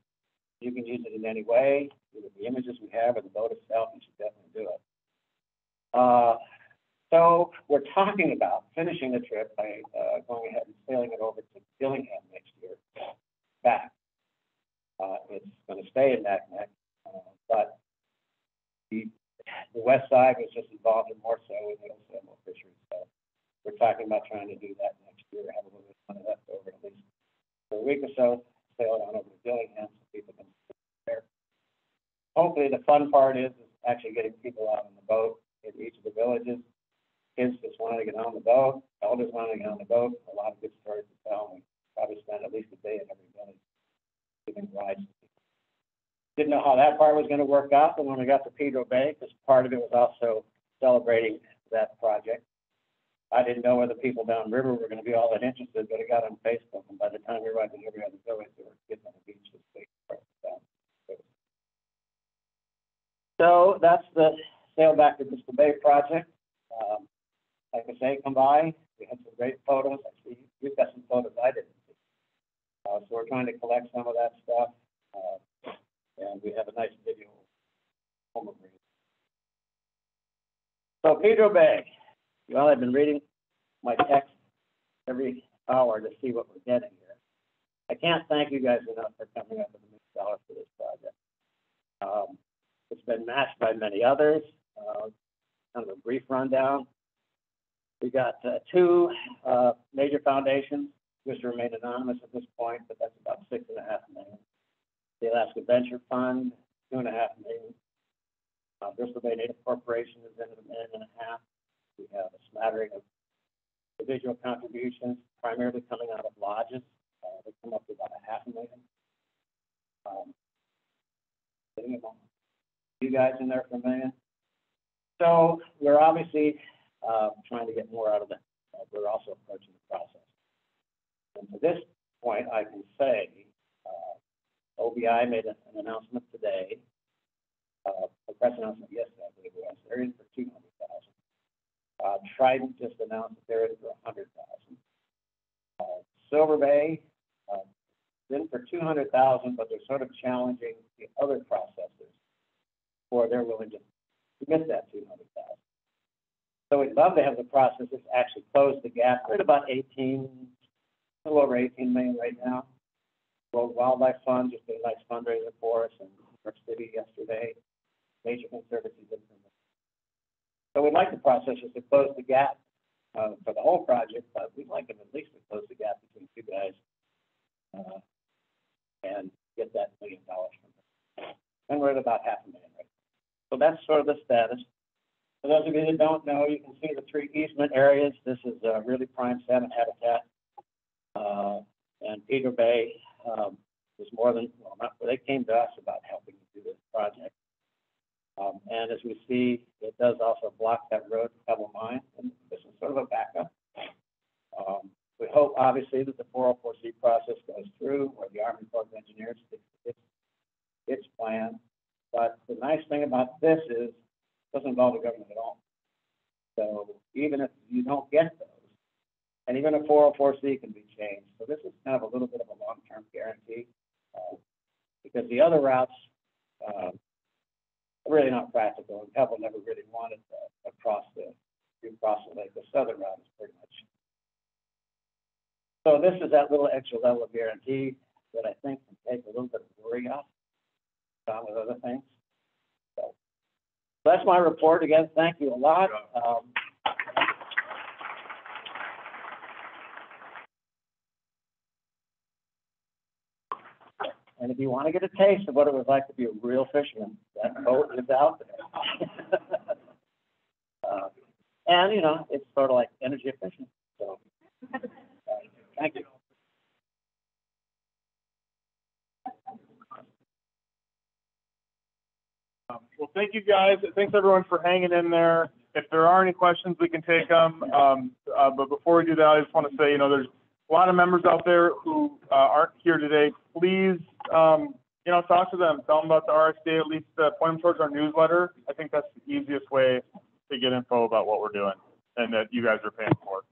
You can use it in any way. With the images we have of the boat itself, you should definitely do it. So So we're talking about finishing the trip by going ahead and sailing it over to Dillingham next year, back. It's going to stay in Naknek, but the west side was just involved in more so with middle salmon fisheries. So we're talking about trying to do that next year, have a little bit of money left over at least for a week or so, sail it on over to Dillingham so people can sit there. Hopefully the fun part is actually getting people out on the boat in each of the villages. Kids just wanting to get on the boat, elders wanting to get on the boat, a lot of good stories to tell. We probably spend at least a day in every village giving rides to people. Didn't know how that part was going to work out, but when we got to Pedro Bay, because part of it was also celebrating that project. I didn't know whether people downriver were going to be all that interested, but it got on Facebook, and by the time we arrived in every other village, they were getting on the beach with big down. So that's the Sail Back to Bristol Bay project. Like I say, come by. We had some great photos. I see you've got some photos I didn't see. So we're trying to collect some of that stuff. And we have a nice video home of it. So Pedro Bay, you all have been reading my text every hour to see what we're getting here. I can't thank you guys enough for coming up with $1 million for this project. It's been matched by many others. Kind of a brief rundown. We got two major foundations, which remain anonymous at this point, but that's about $6.5 million. The Alaska Venture Fund, $2.5 million. Bristol Bay Native Corporation is in at $1.5 million. We have a smattering of individual contributions, primarily coming out of lodges. They come up to about $500,000. You guys in there for $1 million. So we're obviously trying to get more out of it. We're also approaching the process. And to this point, I can say OBI made an announcement today, a press announcement yesterday, I believe it was. They're in for $200,000. Trident just announced that they're in for $100,000. Silver Bay in for $200,000, but they're sort of challenging the other processors, or they're willing to commit that $200,000. So we'd love to have the processors actually close the gap. We're at about a little over 18 million right now. World Wildlife Fund just did a nice fundraiser for us in New York City yesterday. Nature Conservancy did some. So we'd like the processors to close the gap for the whole project, but we'd like them at least to close the gap between you guys and get that $1 million from them. And we're at about $500,000 right now. So that's sort of the status. For those of you that don't know, you can see the 3 easement areas. This is really prime salmon habitat. And Pedro Bay was more than, well, not, they came to us about helping to do this project. And as we see, it does also block that road to Pebble Mine, and this is sort of a backup. We hope, obviously, that the 404C process goes through, where the Army Corps of Engineers takes its plan. But the nice thing about this is it doesn't involve the government at all. So even if you don't get those, and even a 404C can be changed. So this is kind of a little bit of a long-term guarantee, because the other routes are really not practical, and Pebble never really wanted to across the lake. The southern route is pretty much. So this is that little extra level of guarantee that I think can take a little bit of worry off, along with other things. So that's my report. Again, thank you a lot. And if you want to get a taste of what it was like to be a real fisherman, that boat is out there. And, you know, it's sort of like energy efficient. So, thank you. Well, thank you guys. Thanks everyone for hanging in there. If there are any questions, we can take them. But before we do that, I just want to say, you know, there's a lot of members out there who aren't here today. Please, you know, talk to them. Tell them about the RSDA, at least point them towards our newsletter. I think that's the easiest way to get info about what we're doing and that you guys are paying for.